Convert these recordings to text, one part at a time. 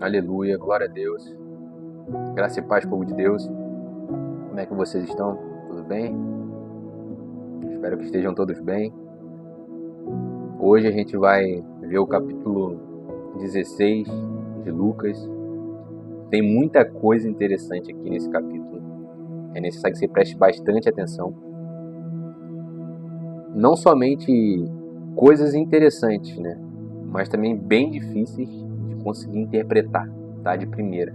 Aleluia, glória a Deus. Graça e paz, povo de Deus. Como é que vocês estão? Tudo bem? Espero que estejam todos bem. Hoje a gente vai ver o capítulo 16 de Lucas. Tem muita coisa interessante aqui nesse capítulo. É necessário que você preste bastante atenção. Não somente coisas interessantes, né? Mas também bem difíceis de conseguir interpretar, tá? De primeira.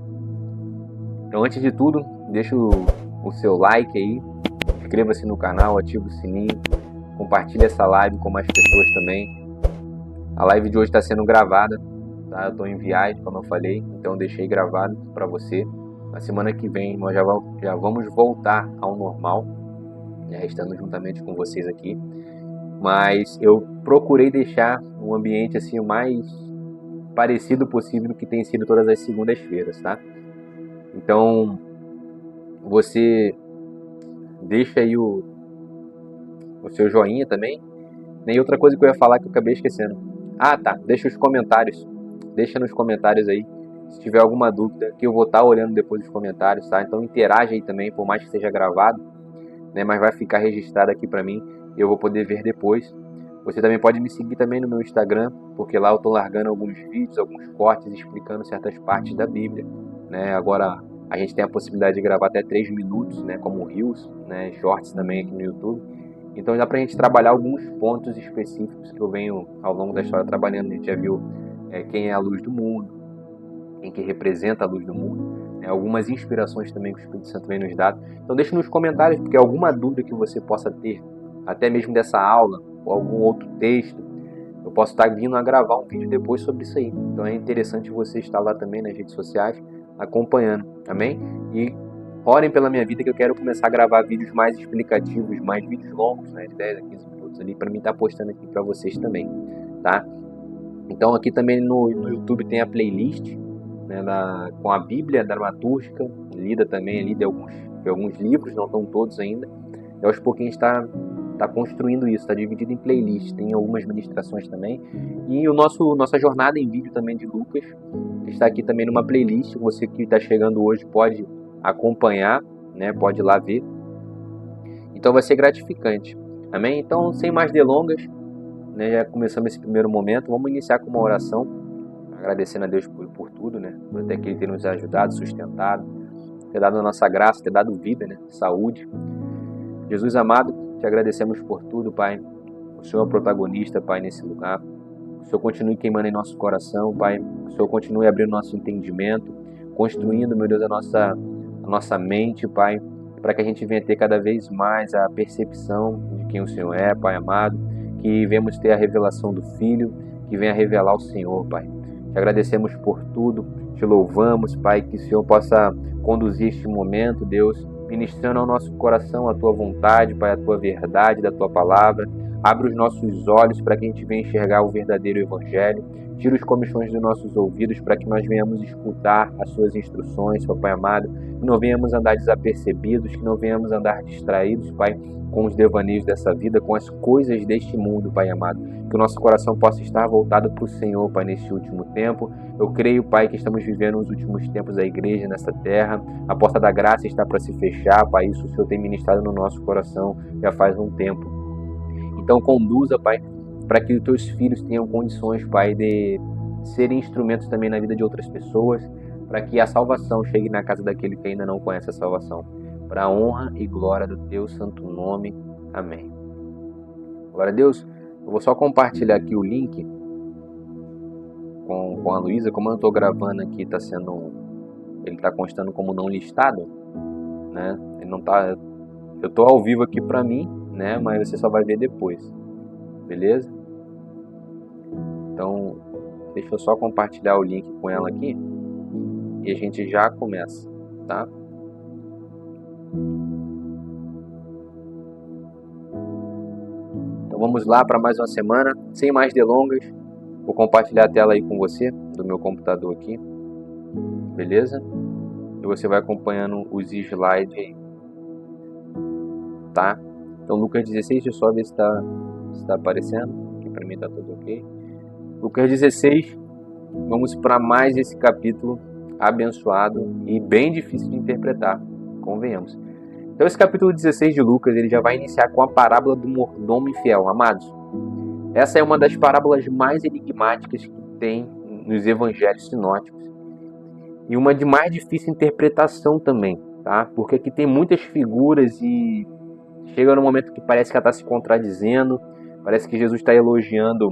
Então, antes de tudo, deixa o seu like aí, inscreva-se no canal, ativa o sininho, compartilhe essa live com mais pessoas também. A live de hoje está sendo gravada, tá? Eu estou em viagem, como eu falei, então deixei gravado para você. Na semana que vem nós já vamos voltar ao normal, né? Estando juntamente com vocês aqui. Mas eu procurei deixar um ambiente assim o mais parecido possível do que tem sido todas as segundas-feiras, tá? Então, você deixa aí o seu joinha também. E outra coisa que eu ia falar que eu acabei esquecendo. Ah, tá. Deixa os comentários. Deixa nos comentários aí. Se tiver alguma dúvida, que eu vou estar olhando depois dos comentários, tá? Então interage aí também, por mais que seja gravado, né? Mas vai ficar registrado aqui pra mim e eu vou poder ver depois. Você também pode me seguir também no meu Instagram, porque lá eu tô largando alguns vídeos, alguns cortes explicando certas partes da Bíblia, né? Agora a gente tem a possibilidade de gravar até 3 minutos, né? Como Reels, né? Shorts também aqui no YouTube. Então dá pra gente trabalhar alguns pontos específicos que eu venho ao longo da história trabalhando. A gente já viu quem é a luz do mundo, quem que representa a luz do mundo, né? Algumas inspirações também que o Espírito Santo vem nos dar. Então deixa nos comentários, porque alguma dúvida que você possa ter, até mesmo dessa aula, ou algum outro texto, eu posso estar vindo a gravar um vídeo depois sobre isso aí. Então é interessante você estar lá também nas redes sociais, acompanhando, amém? E orem pela minha vida que eu quero começar a gravar vídeos mais explicativos, mais vídeos longos, né, de 10 a 15 minutos ali, para mim estar postando aqui para vocês também, tá? Então aqui também no YouTube tem a playlist, né, com a Bíblia dramatúrgica, lida também ali de alguns livros, não estão todos ainda. E aos pouquinhos está construindo isso, está dividido em playlists, tem algumas ministrações também. E nossa jornada em vídeo também de Lucas está aqui também numa playlist. Você que está chegando hoje pode acompanhar, né, pode ir lá ver. Então vai ser gratificante, amém? Então, sem mais delongas, né, já começamos esse primeiro momento, vamos iniciar com uma oração, agradecendo a Deus por tudo, né, por até que Ele ter nos ajudado, sustentado, ter dado a nossa graça, ter dado vida, né, saúde. Jesus amado, te agradecemos por tudo, Pai. O Senhor é o protagonista, Pai, nesse lugar. O Senhor continue queimando em nosso coração, Pai. O Senhor continue abrindo nosso entendimento, construindo, meu Deus, a nossa mente, Pai, para que a gente venha ter cada vez mais a percepção de quem o Senhor é, Pai amado, que venhamos ter a revelação do Filho, que venha revelar o Senhor, Pai. Te agradecemos por tudo, te louvamos, Pai, que o Senhor possa conduzir este momento, Deus, ministrando ao nosso coração a Tua vontade, Pai, a Tua verdade da Tua palavra. Abre os nossos olhos para que a gente venha enxergar o verdadeiro Evangelho. Tira os comichões dos nossos ouvidos para que nós venhamos escutar as Suas instruções, Pai amado. Que não venhamos andar desapercebidos, que não venhamos andar distraídos, Pai, com os devaneios dessa vida, com as coisas deste mundo, Pai amado. Que o nosso coração possa estar voltado para o Senhor, Pai, neste último tempo. Eu creio, Pai, que estamos vivendo os últimos tempos da igreja nessa terra. A porta da graça está para se fechar, Pai. Isso o Senhor tem ministrado no nosso coração já faz um tempo. Então conduza, Pai, para que os teus filhos tenham condições, Pai, de serem instrumentos também na vida de outras pessoas, para que a salvação chegue na casa daquele que ainda não conhece a salvação. Para a honra e glória do teu santo nome. Amém. Glória a Deus. Eu vou só compartilhar aqui o link com a Luísa. Como eu estou gravando aqui, ele está constando como não listado, né? Ele não tá, eu estou ao vivo aqui para mim, né? Mas você só vai ver depois, beleza? Então, deixa eu só compartilhar o link com ela aqui e a gente já começa, tá? Então vamos lá para mais uma semana, sem mais delongas. Vou compartilhar a tela aí com você, do meu computador aqui, beleza? E você vai acompanhando os slides aí, tá? Então Lucas 16, deixa eu só ver se está aparecendo, que para mim está tudo ok. Lucas 16, vamos para mais esse capítulo abençoado e bem difícil de interpretar, convenhamos. Então esse capítulo 16 de Lucas, ele já vai iniciar com a parábola do mordomo infiel. Amados, essa é uma das parábolas mais enigmáticas que tem nos evangelhos sinóticos e uma de mais difícil interpretação também, tá? Porque aqui tem muitas figuras e chega num momento que parece que ela está se contradizendo, parece que Jesus está elogiando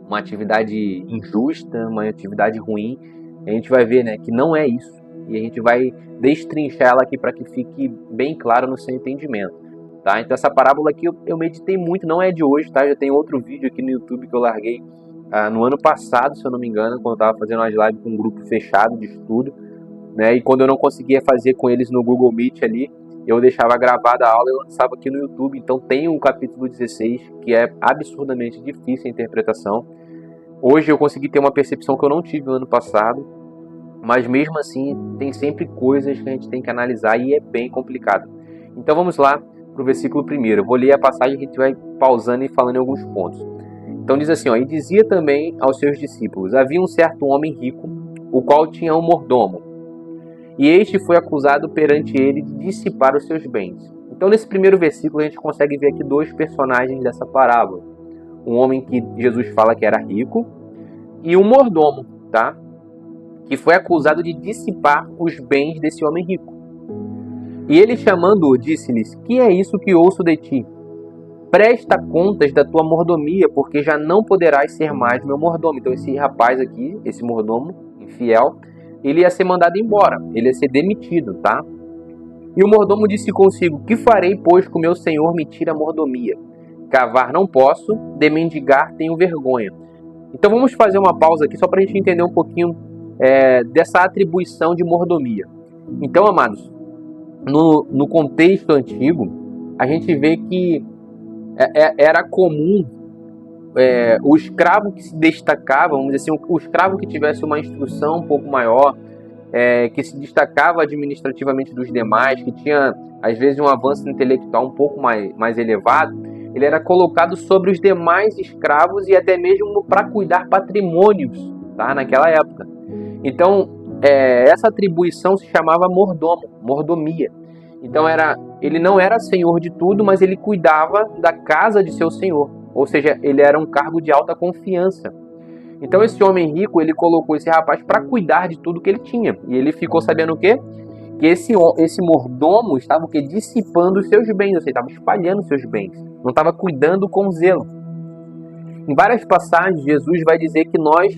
uma atividade injusta, uma atividade ruim. E a gente vai ver, né, que não é isso. E a gente vai destrinchar ela aqui para que fique bem claro no seu entendimento. Tá? Então essa parábola aqui eu meditei muito, não é de hoje, tá? Já tem outro vídeo aqui no YouTube que eu larguei no ano passado, se eu não me engano, quando eu estava fazendo umas lives com um grupo fechado de estudo, né? E quando eu não conseguia fazer com eles no Google Meet ali, eu deixava gravada a aula e lançava aqui no YouTube. Então tem o capítulo 16, que é absurdamente difícil a interpretação. Hoje eu consegui ter uma percepção que eu não tive no ano passado, mas mesmo assim tem sempre coisas que a gente tem que analisar e é bem complicado. Então vamos lá para o versículo 1. Eu vou ler a passagem e a gente vai pausando e falando em alguns pontos. Então diz assim, e dizia também aos seus discípulos, havia um certo homem rico, o qual tinha um mordomo, e este foi acusado perante ele de dissipar os seus bens. Então nesse primeiro versículo a gente consegue ver aqui dois personagens dessa parábola. Um homem que Jesus fala que era rico e um mordomo, tá? Que foi acusado de dissipar os bens desse homem rico. E ele chamando-o, disse-lhes, que é isso que ouço de ti? Presta contas da tua mordomia, porque já não poderás ser mais meu mordomo. Então esse rapaz aqui, esse mordomo infiel, ele ia ser mandado embora, ele ia ser demitido, tá? E o mordomo disse consigo, que farei, pois, que o meu senhor me tira a mordomia? Cavar não posso, de mendigar tenho vergonha. Então vamos fazer uma pausa aqui, só para a gente entender um pouquinho dessa atribuição de mordomia. Então, amados, no contexto antigo, a gente vê que era comum o escravo que se destacava, vamos dizer assim, o escravo que tivesse uma instrução um pouco maior, que se destacava administrativamente dos demais, que tinha, às vezes, um avanço intelectual um pouco mais elevado, ele era colocado sobre os demais escravos e até mesmo para cuidar patrimônios, tá? Naquela época. Então, essa atribuição se chamava mordomia. Então, ele não era senhor de tudo, mas ele cuidava da casa de seu senhor. Ou seja, ele era um cargo de alta confiança. Então, esse homem rico, ele colocou esse rapaz para cuidar de tudo que ele tinha. E ele ficou sabendo o quê? Que esse mordomo estava dissipando os seus bens, ou seja, estava espalhando os seus bens. Não estava cuidando com zelo. Em várias passagens, Jesus vai dizer que nós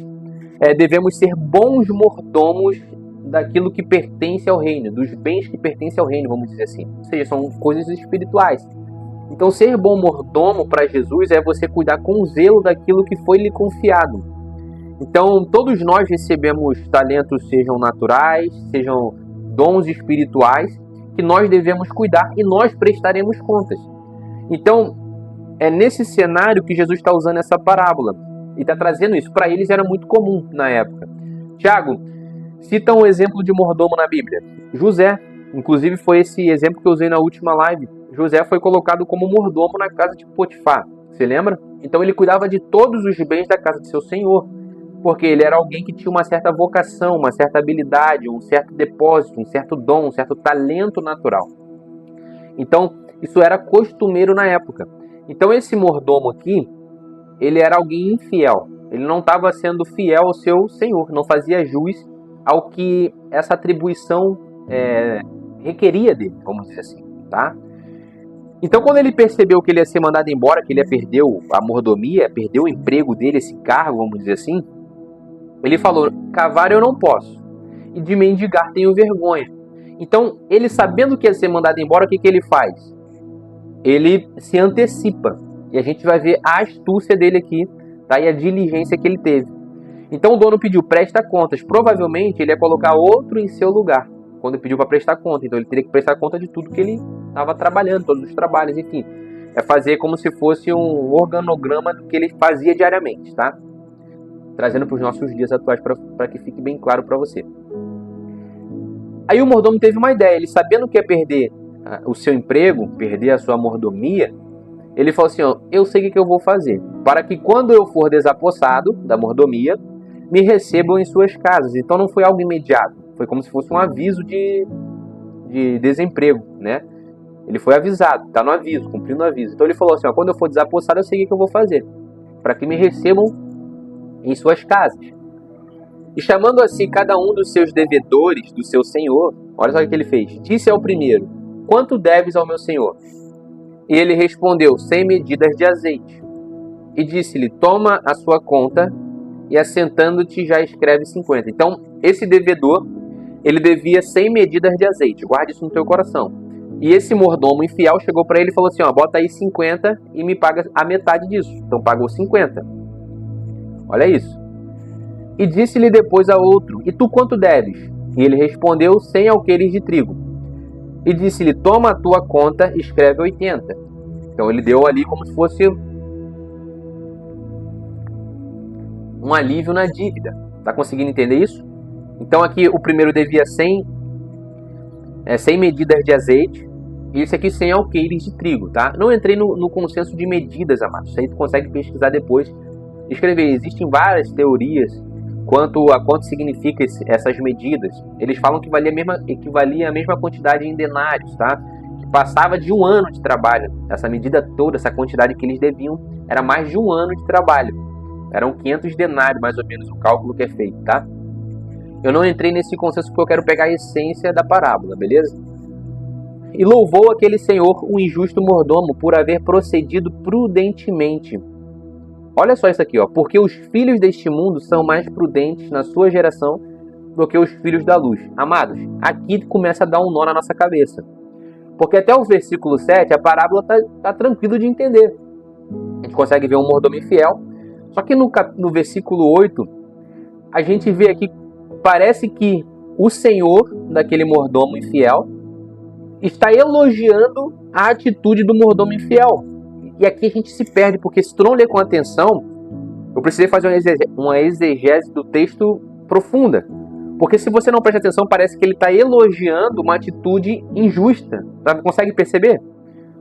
devemos ser bons mordomos daquilo que pertence ao reino, dos bens que pertencem ao reino, vamos dizer assim. Ou seja, são coisas espirituais. Então, ser bom mordomo para Jesus é você cuidar com zelo daquilo que foi lhe confiado. Então, todos nós recebemos talentos, sejam naturais, sejam dons espirituais, que nós devemos cuidar e nós prestaremos contas. Então, é nesse cenário que Jesus está usando essa parábola. E está trazendo isso. Para eles era muito comum na época. Tiago, cita um exemplo de mordomo na Bíblia. José, inclusive foi esse exemplo que eu usei na última live. José foi colocado como mordomo na casa de Potifar. Você lembra? Então ele cuidava de todos os bens da casa de seu senhor. Porque ele era alguém que tinha uma certa vocação, uma certa habilidade, um certo depósito, um certo dom, um certo talento natural. Então, isso era costumeiro na época. Então, esse mordomo aqui, ele era alguém infiel. Ele não estava sendo fiel ao seu senhor, não fazia jus ao que essa atribuição requeria dele, vamos dizer assim, tá? Então, quando ele percebeu que ele ia ser mandado embora, que ele ia perder a mordomia, perder o emprego dele, esse cargo, vamos dizer assim, ele falou, cavar eu não posso, e de mendigar tenho vergonha. Então, ele sabendo que ia ser mandado embora, o que ele faz? Ele se antecipa. E a gente vai ver a astúcia dele aqui, tá? E a diligência que ele teve. Então o dono pediu, presta contas. Provavelmente ele ia colocar outro em seu lugar, quando pediu para prestar conta. Então ele teria que prestar conta de tudo que ele estava trabalhando, todos os trabalhos, enfim. É fazer como se fosse um organograma do que ele fazia diariamente, tá? Trazendo para os nossos dias atuais para que fique bem claro para você. Aí o mordomo teve uma ideia. Ele, sabendo que ia perder o seu emprego, perder a sua mordomia, ele falou assim, eu sei o que eu vou fazer, para que quando eu for desapossado da mordomia, me recebam em suas casas. Então não foi algo imediato, foi como se fosse um aviso de desemprego, né? Ele foi avisado, está no aviso, cumprindo o aviso. Então ele falou assim, ó, quando eu for desapossado, eu sei o que eu vou fazer, para que me recebam em suas casas. E chamando assim cada um dos seus devedores do seu senhor, olha só o que ele fez. Disse ao primeiro, quanto deves ao meu senhor? E ele respondeu, 100 medidas de azeite. E disse-lhe, toma a sua conta e assentando-te já escreve 50. Então, esse devedor, ele devia 100 medidas de azeite. Guarde isso no teu coração. E esse mordomo infiel chegou para ele e falou assim, ó, bota aí 50 e me paga a metade disso. Então pagou 50. Olha isso. E disse-lhe depois a outro, e tu quanto deves? E ele respondeu, 100 alqueires de trigo. E disse-lhe, toma a tua conta e escreve 80. Então ele deu ali como se fosse um alívio na dívida. Tá conseguindo entender isso? Então aqui o primeiro devia 100 medidas de azeite, e esse aqui 100 alqueires de trigo, tá? Não entrei no consenso de medidas, amados. Isso aí tu consegue pesquisar depois. Escrever, existem várias teorias quanto a quanto significa essas medidas. Eles falam que equivalia a mesma quantidade em denários, tá? Que passava de um ano de trabalho. Essa medida toda, essa quantidade que eles deviam, era mais de um ano de trabalho. Eram 500 denários, mais ou menos, o cálculo que é feito, tá? Eu não entrei nesse consenso porque eu quero pegar a essência da parábola, beleza? E louvou aquele senhor, o injusto mordomo, por haver procedido prudentemente. Olha só isso aqui, ó. Porque os filhos deste mundo são mais prudentes na sua geração do que os filhos da luz. Amados, aqui começa a dar um nó na nossa cabeça. Porque até o versículo 7, a parábola tá tranquilo de entender. A gente consegue ver um mordomo infiel. Só que no versículo 8, a gente vê aqui, parece que o senhor daquele mordomo infiel está elogiando a atitude do mordomo infiel. E aqui a gente se perde, porque se tu não ler com atenção, eu precisei fazer uma exegese do texto profunda. Porque se você não presta atenção, parece que ele está elogiando uma atitude injusta. Tá? Consegue perceber?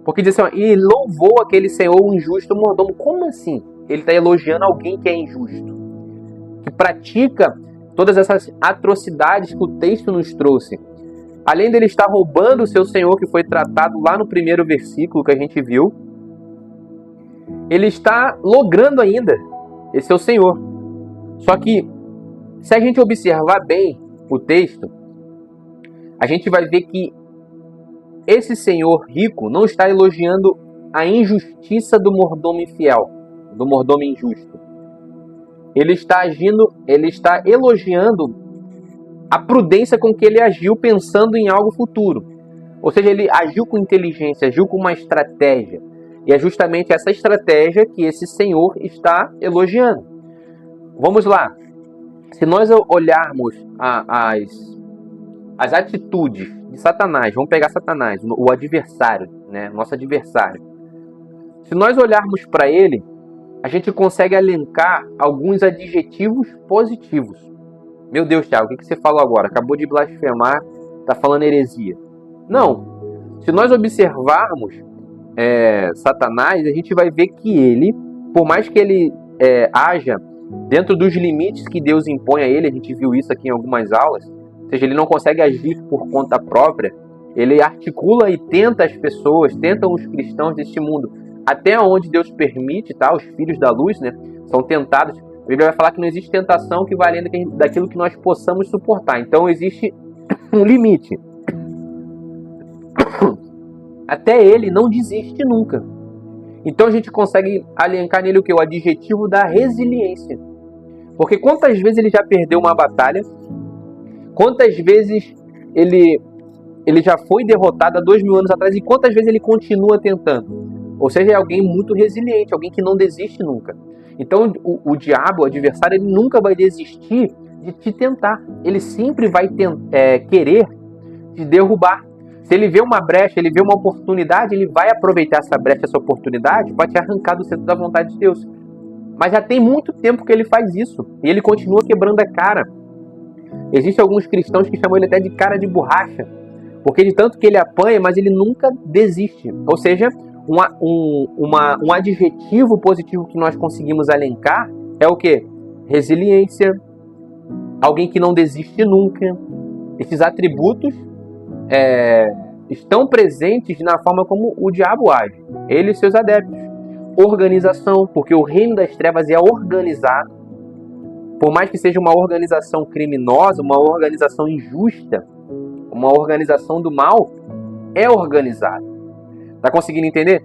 Porque diz assim, ó, e louvou aquele senhor o injusto mordomo. Como assim? Ele está elogiando alguém que é injusto, que pratica todas essas atrocidades que o texto nos trouxe. Além dele estar roubando o seu senhor, que foi tratado lá no primeiro versículo que a gente viu, ele está logrando ainda esse seu senhor. Só que, se a gente observar bem o texto, a gente vai ver que esse senhor rico não está elogiando a injustiça do mordomo infiel, do mordomo injusto. Ele está elogiando a prudência com que ele agiu pensando em algo futuro. Ou seja, ele agiu com inteligência, agiu com uma estratégia. E é justamente essa estratégia que esse senhor está elogiando. Vamos lá. Se nós olharmos as atitudes de Satanás, vamos pegar Satanás, o adversário, né? Nosso adversário. Se nós olharmos para ele, a gente consegue elencar alguns adjetivos positivos. Meu Deus, Thiago, o que você falou agora? Acabou de blasfemar, está falando heresia. Não. Se nós observarmos Satanás, a gente vai ver que ele, por mais que ele haja dentro dos limites que Deus impõe a ele, a gente viu isso aqui em algumas aulas, ou seja, ele não consegue agir por conta própria, ele articula e tenta as pessoas, tenta os cristãos deste mundo, até onde Deus permite, tá? Os filhos da luz, né, são tentados. A Bíblia vai falar que não existe tentação que vai além daquilo que nós possamos suportar. Então existe um limite. Até ele não desiste nunca. Então a gente consegue elencar nele o que? O adjetivo da resiliência. Porque quantas vezes ele já perdeu uma batalha? Quantas vezes ele já foi derrotado há 2000 anos atrás? E quantas vezes ele continua tentando? Ou seja, é alguém muito resiliente, alguém que não desiste nunca. Então o diabo, o adversário, ele nunca vai desistir de te tentar. Ele sempre vai querer te derrubar. Se ele vê uma brecha, ele vê uma oportunidade, ele vai aproveitar essa brecha, essa oportunidade para te arrancar do centro da vontade de Deus. Mas já tem muito tempo que ele faz isso. E ele continua quebrando a cara. Existem alguns cristãos que chamam ele até de cara de borracha. Porque de tanto que ele apanha, mas ele nunca desiste. Ou seja, um adjetivo positivo que nós conseguimos elencar é o quê? Resiliência, alguém que não desiste nunca. Esses atributos estão presentes na forma como o diabo age, ele e seus adeptos. Organização, porque o reino das trevas é organizado. Por mais que seja uma organização criminosa, uma organização injusta, uma organização do mal, é organizado. Tá conseguindo entender?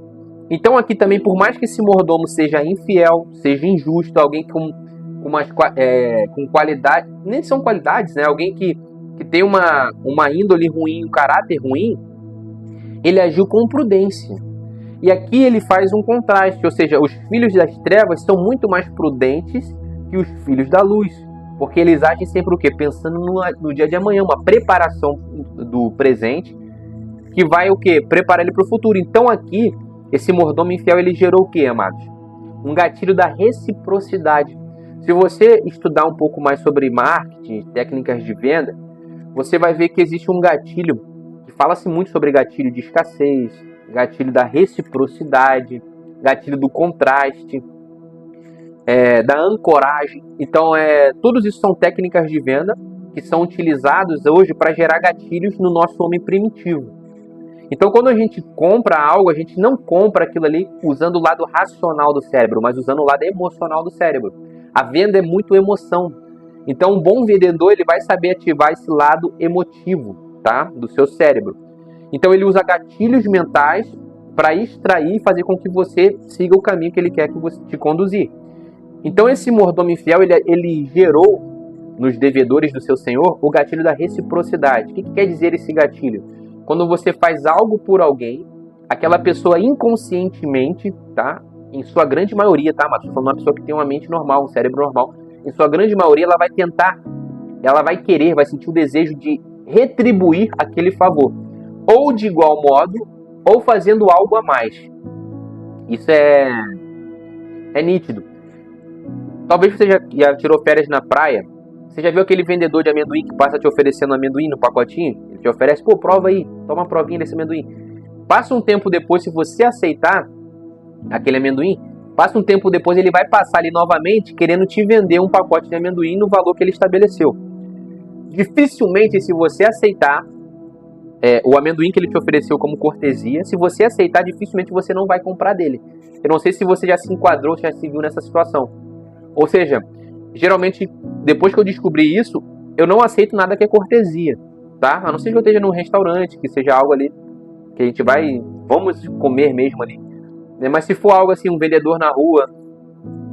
Então aqui também, por mais que esse mordomo seja infiel, seja injusto, alguém com qualidade, nem são qualidades, né? Alguém que tem uma índole ruim, um caráter ruim, ele agiu com prudência. E aqui ele faz um contraste, ou seja, os filhos das trevas são muito mais prudentes que os filhos da luz, porque eles agem sempre o quê? Pensando no dia de amanhã, uma preparação do presente que vai o quê? Preparar ele para o futuro. Então aqui, esse mordomo infiel, ele gerou o quê, amados? Um gatilho da reciprocidade. Se você estudar um pouco mais sobre marketing, técnicas de venda, você vai ver que existe um gatilho, que fala-se muito sobre gatilho de escassez, gatilho da reciprocidade, gatilho do contraste, da ancoragem. Então, todos isso são técnicas de venda que são utilizados hoje para gerar gatilhos no nosso homem primitivo. Então, quando a gente compra algo, a gente não compra aquilo ali usando o lado racional do cérebro, mas usando o lado emocional do cérebro. A venda é muito emoção. Então, um bom vendedor, ele vai saber ativar esse lado emotivo, tá? Do seu cérebro. Então, ele usa gatilhos mentais para extrair e fazer com que você siga o caminho que ele quer que você te conduzir. Então, esse mordomo infiel, ele gerou nos devedores do seu senhor o gatilho da reciprocidade. O que quer dizer esse gatilho? Quando você faz algo por alguém, aquela pessoa inconscientemente, tá? Em sua grande maioria, tá? Mas estou falando de uma pessoa que tem uma mente normal, um cérebro normal. Em sua grande maioria, ela vai tentar, ela vai querer, vai sentir o desejo de retribuir aquele favor. Ou de igual modo, ou fazendo algo a mais. Isso é nítido. Talvez você já tirou férias na praia. Você já viu aquele vendedor de amendoim que passa te oferecendo amendoim no pacotinho? Ele te oferece, pô, prova aí, toma uma provinha desse amendoim. Passa um tempo depois, se você aceitar aquele amendoim, passa um tempo depois ele vai passar ali novamente querendo te vender um pacote de amendoim no valor que ele estabeleceu. Dificilmente, se você aceitar o amendoim que ele te ofereceu como cortesia, se você aceitar, dificilmente você não vai comprar dele. Eu não sei se você já se enquadrou, já se viu nessa situação. Ou seja, geralmente, depois que eu descobri isso, eu não aceito nada que é cortesia, tá? A não ser que eu esteja num restaurante, que seja algo ali que a gente vamos comer mesmo ali. Mas se for algo assim, um vendedor na rua,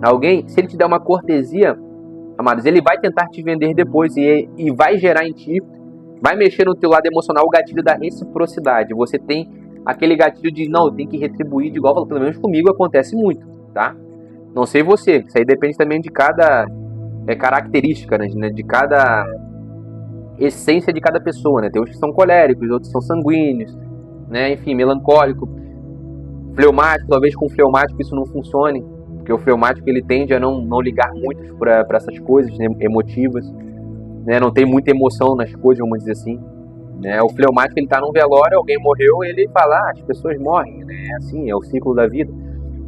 alguém, se ele te der uma cortesia, amados, ele vai tentar te vender depois e vai gerar em ti, vai mexer no teu lado emocional o gatilho da reciprocidade. Você tem aquele gatilho de, não, eu tenho que retribuir de igual valor. Pelo menos comigo acontece muito, tá? Não sei você, isso aí depende também de cada característica, né? De cada essência de cada pessoa, né? Tem uns que são coléricos, outros são sanguíneos, né? Enfim, melancólico, fleumático. Talvez com o fleumático isso não funcione, porque o fleumático ele tende a não ligar muito para essas coisas, né, emotivas, né? Não tem muita emoção nas coisas, vamos dizer assim, né? O fleumático, ele tá num velório, alguém morreu, ele fala, as pessoas morrem, né? É assim, é o ciclo da vida.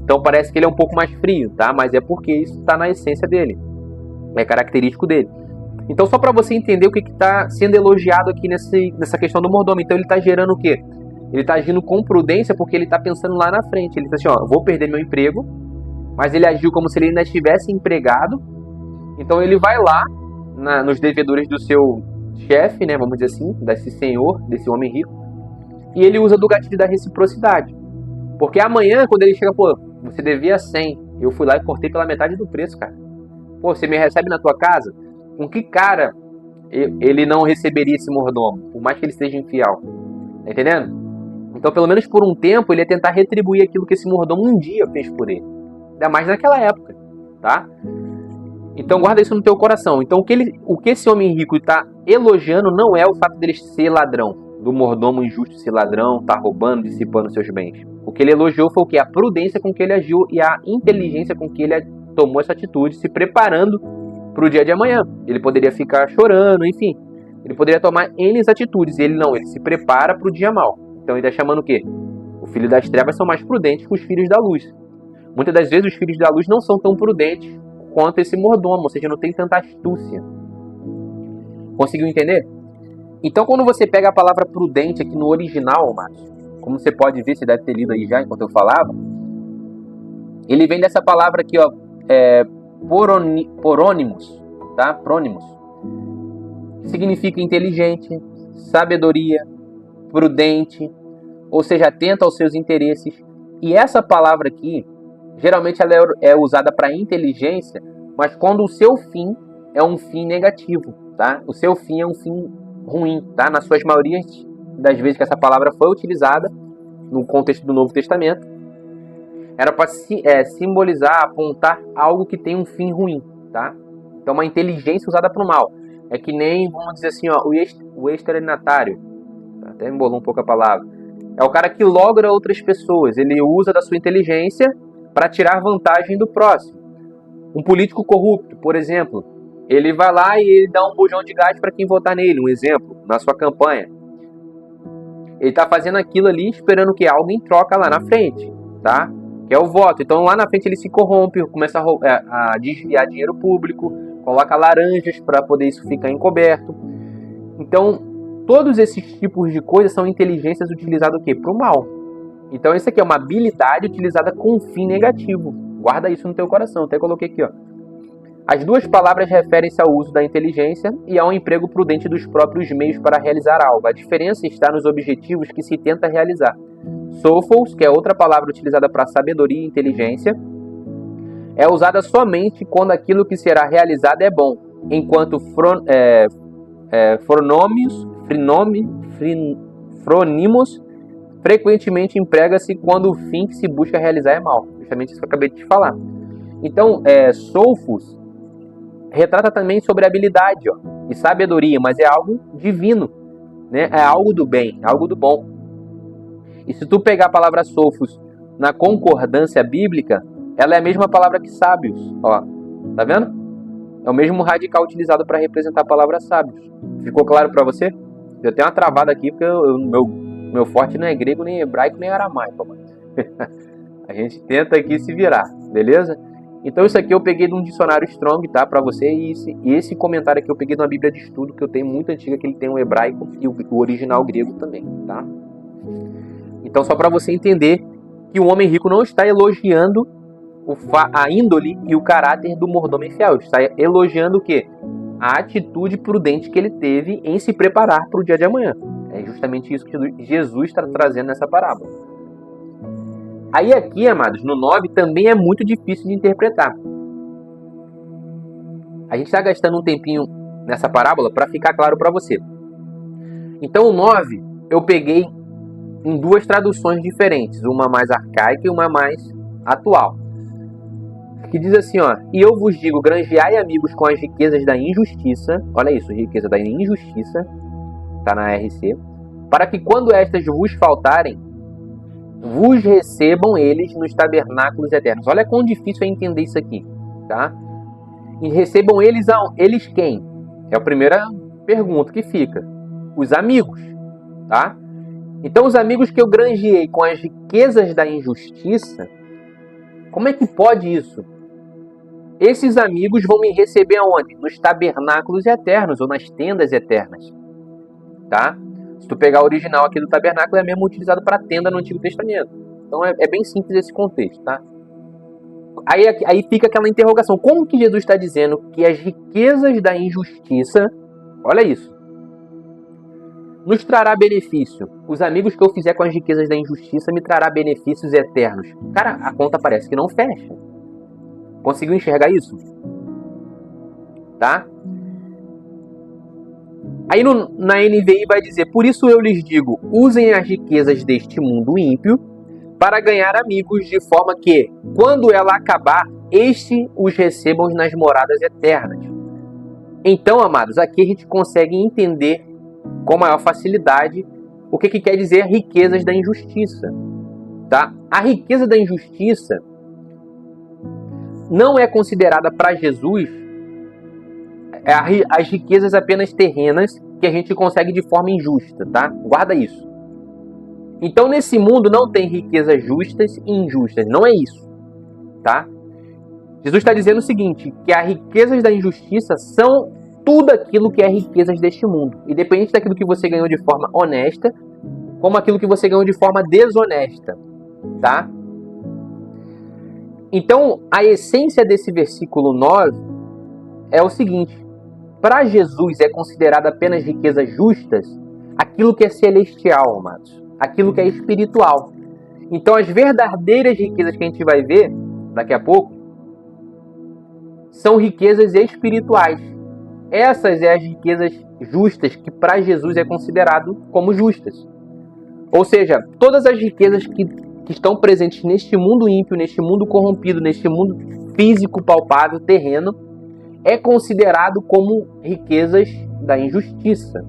Então parece que ele é um pouco mais frio, tá? Mas é porque isso está na essência dele, é característico dele. Então só para você entender o que está sendo elogiado aqui nessa questão do mordomo. Então ele está gerando o quê? Ele está agindo com prudência porque ele está pensando lá na frente. Ele está assim, ó, vou perder meu emprego, mas ele agiu como se ele ainda estivesse empregado. Então ele vai lá nos devedores do seu chefe, né? Vamos dizer assim, desse senhor, desse homem rico, e ele usa do gatilho da reciprocidade. Porque amanhã, quando ele chega, pô, você devia 100, eu fui lá e cortei pela metade do preço, cara. Pô, você me recebe na tua casa? Com que cara ele não receberia esse mordomo? Por mais que ele seja infiel. Tá entendendo? Então, pelo menos por um tempo, ele ia tentar retribuir aquilo que esse mordomo um dia fez por ele. Ainda mais naquela época, tá? Então, guarda isso no teu coração. Então, o que esse homem rico está elogiando não é o fato dele ser ladrão, do mordomo injusto ser ladrão, tá roubando, dissipando seus bens. O que ele elogiou foi o que? A prudência com que ele agiu e a inteligência com que ele tomou essa atitude, se preparando para o dia de amanhã. Ele poderia ficar chorando, enfim. Ele poderia tomar N atitudes. Ele não, ele se prepara para o dia mau. Então ele está chamando o quê? Os filhos das trevas são mais prudentes que os filhos da luz. Muitas das vezes os filhos da luz não são tão prudentes quanto esse mordomo, ou seja, não tem tanta astúcia. Conseguiu entender? Então, quando você pega a palavra prudente aqui no original, Márcio, como você pode ver, você deve ter lido aí já enquanto eu falava, ele vem dessa palavra aqui, ó, porônimos, tá? Prônimos, que significa inteligente, sabedoria, prudente, ou seja, atento aos seus interesses. E essa palavra aqui, geralmente ela é usada para inteligência, mas quando o seu fim é um fim negativo, tá? O seu fim é um fim ruim, tá? Nas suas maiorias das vezes que essa palavra foi utilizada no contexto do Novo Testamento, era para simbolizar, apontar algo que tem um fim ruim, tá? Então, uma inteligência usada para o mal. É que nem, vamos dizer assim, ó, o estelionatário. Até embolou um pouco a palavra. É o cara que logra outras pessoas. Ele usa da sua inteligência para tirar vantagem do próximo. Um político corrupto, por exemplo, ele vai lá e ele dá um bujão de gás para quem votar nele. Um exemplo, na sua campanha. Ele está fazendo aquilo ali esperando que algo em troca lá na frente, tá? Que é o voto. Então lá na frente ele se corrompe, começa a desviar dinheiro público, coloca laranjas para poder isso ficar encoberto. Então, todos esses tipos de coisas são inteligências utilizadas o quê? Para o mal. Então, isso aqui é uma habilidade utilizada com um fim negativo. Guarda isso no teu coração. Até coloquei aqui, ó. As duas palavras referem-se ao uso da inteligência e ao emprego prudente dos próprios meios para realizar algo. A diferença está nos objetivos que se tenta realizar. Sophos, que é outra palavra utilizada para sabedoria e inteligência, é usada somente quando aquilo que será realizado é bom, enquanto fronimos frequentemente emprega-se quando o fim que se busca realizar é mau. Justamente isso que eu acabei de te falar. Então, Sophos retrata também sobre habilidade, ó, e sabedoria, mas é algo divino, né? É algo do bem, é algo do bom. E se tu pegar a palavra Sophos na concordância bíblica, ela é a mesma palavra que sábios, ó. Tá vendo? É o mesmo radical utilizado para representar a palavra sábios. Ficou claro para você? Eu tenho uma travada aqui porque meu forte não é grego, nem hebraico, nem aramaico, mano. A gente tenta aqui se virar, beleza? Então isso aqui eu peguei de um dicionário Strong, tá? Para você, e esse comentário aqui eu peguei de uma Bíblia de Estudo que eu tenho muito antiga, que ele tem o hebraico e o original grego também, tá? Então só para você entender que o homem rico não está elogiando a índole e o caráter do mordomo infiel. Ele está elogiando o quê? A atitude prudente que ele teve em se preparar para o dia de amanhã. É justamente isso que Jesus está trazendo nessa parábola. Aí aqui, amados, no 9 também é muito difícil de interpretar. A gente está gastando um tempinho nessa parábola para ficar claro para você. Então o 9 eu peguei em duas traduções diferentes, uma mais arcaica e uma mais atual. Que diz assim, ó: e eu vos digo, granjeai amigos com as riquezas da injustiça. Olha isso, riqueza da injustiça, tá na RC, para que quando estas vos faltarem, vos recebam eles nos tabernáculos eternos. Olha quão difícil é entender isso aqui, tá? E recebam eles quem? É a primeira pergunta que fica. Os amigos, tá? Então os amigos que eu granjeei com as riquezas da injustiça, como é que pode isso? Esses amigos vão me receber aonde? Nos tabernáculos eternos ou nas tendas eternas, tá? Se tu pegar o original aqui do tabernáculo, é mesmo utilizado para tenda no Antigo Testamento. Então é bem simples esse contexto, tá? Aí fica aquela interrogação. Como que Jesus está dizendo que as riquezas da injustiça, olha isso, nos trará benefício? Os amigos que eu fizer com as riquezas da injustiça me trará benefícios eternos. Cara, a conta parece que não fecha. Conseguiu enxergar isso? Tá? Aí na NVI vai dizer: por isso eu lhes digo, usem as riquezas deste mundo ímpio para ganhar amigos, de forma que, quando ela acabar, estes os recebam nas moradas eternas. Então, amados, aqui a gente consegue entender com maior facilidade o que quer dizer riquezas da injustiça. Tá? A riqueza da injustiça não é considerada para Jesus as riquezas apenas terrenas que a gente consegue de forma injusta, tá? Guarda isso. Então, nesse mundo não tem riquezas justas e injustas. Não é isso, tá? Jesus está dizendo o seguinte, que as riquezas da injustiça são tudo aquilo que é riquezas deste mundo, independente daquilo que você ganhou de forma honesta, como aquilo que você ganhou de forma desonesta, tá? Então, a essência desse versículo 9 é o seguinte: para Jesus é considerado apenas riquezas justas aquilo que é celestial, amados, aquilo que é espiritual. Então, as verdadeiras riquezas que a gente vai ver daqui a pouco são riquezas espirituais. Essas são as riquezas justas que para Jesus é considerado como justas. Ou seja, todas as riquezas que estão presentes neste mundo ímpio, neste mundo corrompido, neste mundo físico, palpável, terreno, é considerado como riquezas da injustiça.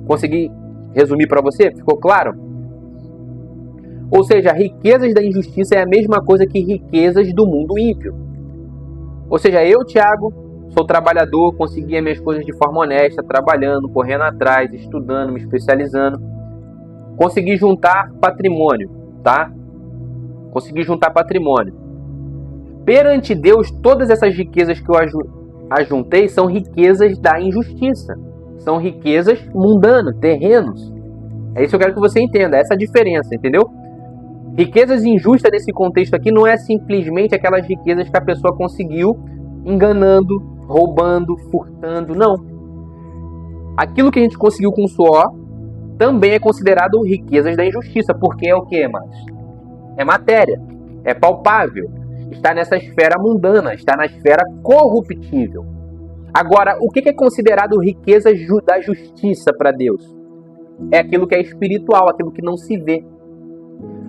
Consegui resumir para você? Ficou claro? Ou seja, riquezas da injustiça é a mesma coisa que riquezas do mundo ímpio. Ou seja, eu, Thiago, sou trabalhador, consegui as minhas coisas de forma honesta, trabalhando, correndo atrás, estudando, me especializando. Consegui juntar patrimônio, tá? Consegui juntar patrimônio. Perante Deus, todas essas riquezas que eu ajuntei são riquezas da injustiça. São riquezas mundanas, terrenos. É isso que eu quero que você entenda, essa diferença, entendeu? Riquezas injustas nesse contexto aqui não é simplesmente aquelas riquezas que a pessoa conseguiu enganando, roubando, furtando, não. Aquilo que a gente conseguiu com suor também é considerado riquezas da injustiça, porque é o que, amados? É matéria, é palpável, está nessa esfera mundana, está na esfera corruptível. Agora, o que é considerado riqueza da justiça para Deus? É aquilo que é espiritual, aquilo que não se vê.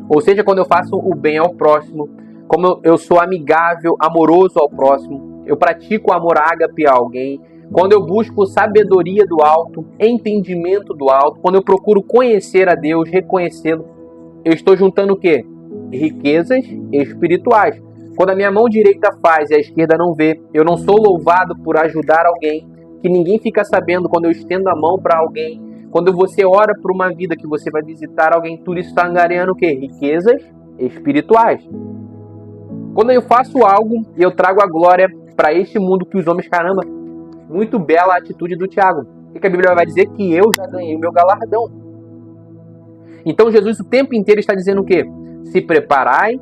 Ou seja, quando eu faço o bem ao próximo, como eu sou amigável, amoroso ao próximo, eu pratico amor ágape a alguém, quando eu busco sabedoria do alto, entendimento do alto, quando eu procuro conhecer a Deus, reconhecê-lo, eu estou juntando o quê? Riquezas espirituais. Quando a minha mão direita faz e a esquerda não vê, eu não sou louvado por ajudar alguém, que ninguém fica sabendo quando eu estendo a mão para alguém. Quando você ora por uma vida que você vai visitar alguém, tudo isso está angariando o quê? Riquezas espirituais. Quando eu faço algo e eu trago a glória para este mundo que os homens, caramba, muito bela a atitude do Tiago. O que a Bíblia vai dizer? Que eu já ganhei o meu galardão. Então Jesus o tempo inteiro está dizendo o quê? Se preparai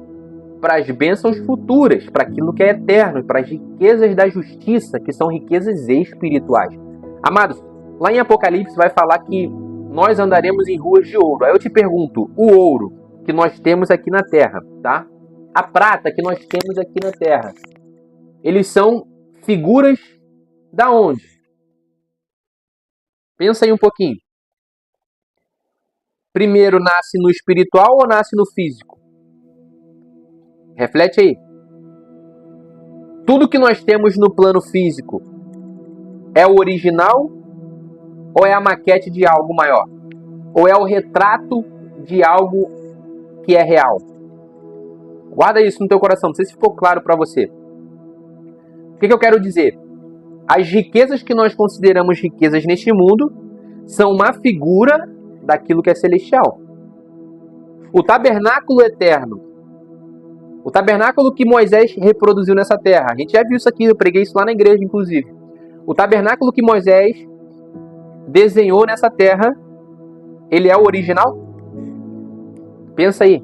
para as bênçãos futuras, para aquilo que é eterno, para as riquezas da justiça, que são riquezas espirituais. Amados, lá em Apocalipse vai falar que nós andaremos em ruas de ouro. Aí eu te pergunto, o ouro que nós temos aqui na terra, tá? A prata que nós temos aqui na terra, eles são figuras da onde? Pensa aí um pouquinho. Primeiro nasce no espiritual ou nasce no físico? Reflete aí. Tudo que nós temos no plano físico é o original ou é a maquete de algo maior? Ou é o retrato de algo que é real? Guarda isso no teu coração, não sei se ficou claro para você. O que eu quero dizer? As riquezas que nós consideramos riquezas neste mundo são uma figura daquilo que é celestial. O tabernáculo eterno, o tabernáculo que Moisés reproduziu nessa terra, a gente já viu isso aqui, eu preguei isso lá na igreja, inclusive. O tabernáculo que Moisés desenhou nessa terra, ele é o original? Pensa aí.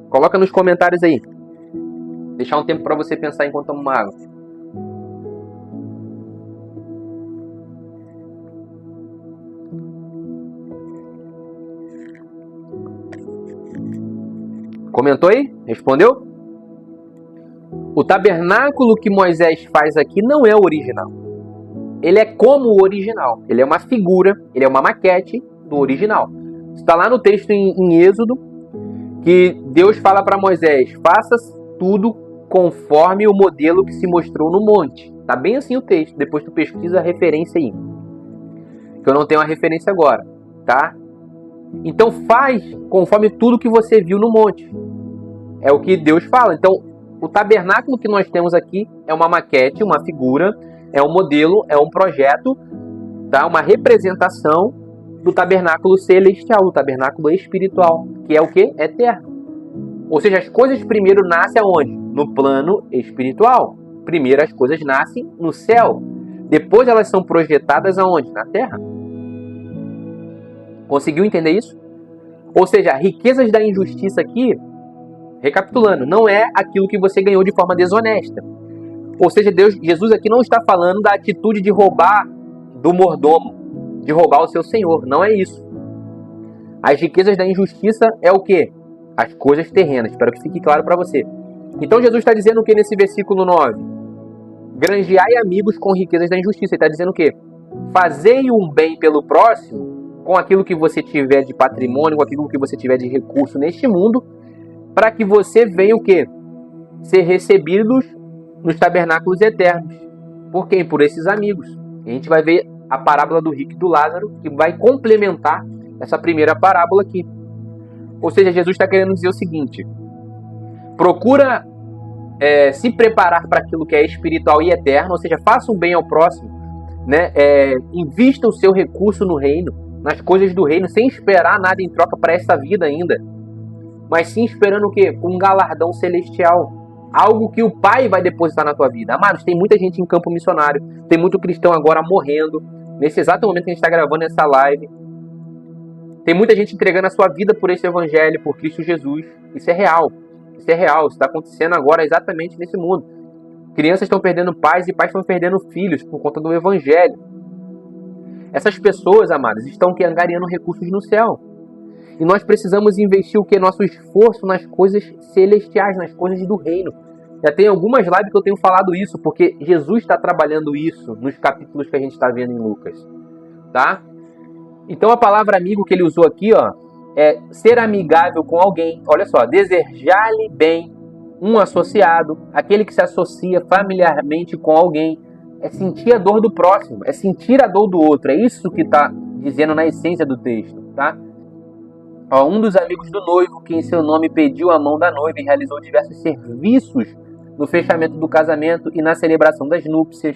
Coloca nos comentários aí. Deixar um tempo para você pensar enquanto toma uma água. Comentou aí? Respondeu? O tabernáculo que Moisés faz aqui não é o original. Ele é como o original. Ele é uma figura, ele é uma maquete do original. Está lá no texto em Êxodo, que Deus fala para Moisés, faça tudo conforme o modelo que se mostrou no monte. Está bem assim o texto, depois tu pesquisa a referência aí. Que eu não tenho a referência agora, tá? Então faz conforme tudo que você viu no monte. É o que Deus fala. Então, o tabernáculo que nós temos aqui é uma maquete, uma figura, é um modelo, é um projeto, tá? Uma representação do tabernáculo celestial, do tabernáculo espiritual, que é o que? Eterno. Ou seja, as coisas primeiro nascem aonde? No plano espiritual. Primeiro as coisas nascem no céu. Depois elas são projetadas aonde? Na terra. Conseguiu entender isso? Ou seja, riquezas da injustiça aqui, recapitulando, não é aquilo que você ganhou de forma desonesta. Ou seja, Jesus aqui não está falando da atitude de roubar do mordomo, de roubar o seu senhor. Não é isso. As riquezas da injustiça é o quê? As coisas terrenas. Espero que fique claro para você. Então Jesus está dizendo o que nesse versículo 9? Granjeai amigos com riquezas da injustiça. Ele está dizendo o quê? Fazei um bem pelo próximo com aquilo que você tiver de patrimônio, com aquilo que você tiver de recurso neste mundo, para que você venha o quê? Ser recebidos nos tabernáculos eternos. Por quem? Por esses amigos. E a gente vai ver a parábola do rico e do Lázaro, que vai complementar essa primeira parábola aqui. Ou seja, Jesus está querendo dizer o seguinte: procura se preparar para aquilo que é espiritual e eterno, ou seja, faça um bem ao próximo, né? Invista o seu recurso no reino, nas coisas do reino, sem esperar nada em troca para essa vida ainda, mas sim esperando o quê? Um galardão celestial. Algo que o Pai vai depositar na tua vida. Amados, tem muita gente em campo missionário, tem muito cristão agora morrendo, nesse exato momento que a gente está gravando essa live. Tem muita gente entregando a sua vida por esse evangelho, por Cristo Jesus. Isso é real. Isso é real. Isso está acontecendo agora exatamente nesse mundo. Crianças estão perdendo pais e pais estão perdendo filhos por conta do evangelho. Essas pessoas, amados, estão angariando recursos no céu. E nós precisamos investir o que? Nosso esforço nas coisas celestiais, nas coisas do reino. Já tem algumas lives que eu tenho falado isso, porque Jesus está trabalhando isso nos capítulos que a gente está vendo em Lucas. Tá? Então a palavra amigo que ele usou aqui, ó, é ser amigável com alguém. Olha só, desejar-lhe bem, um associado, aquele que se associa familiarmente com alguém. É sentir a dor do próximo, é sentir a dor do outro. É isso que está dizendo na essência do texto. Tá? Ó, um dos amigos do noivo, que em seu nome pediu a mão da noiva e realizou diversos serviços no fechamento do casamento e na celebração das núpcias.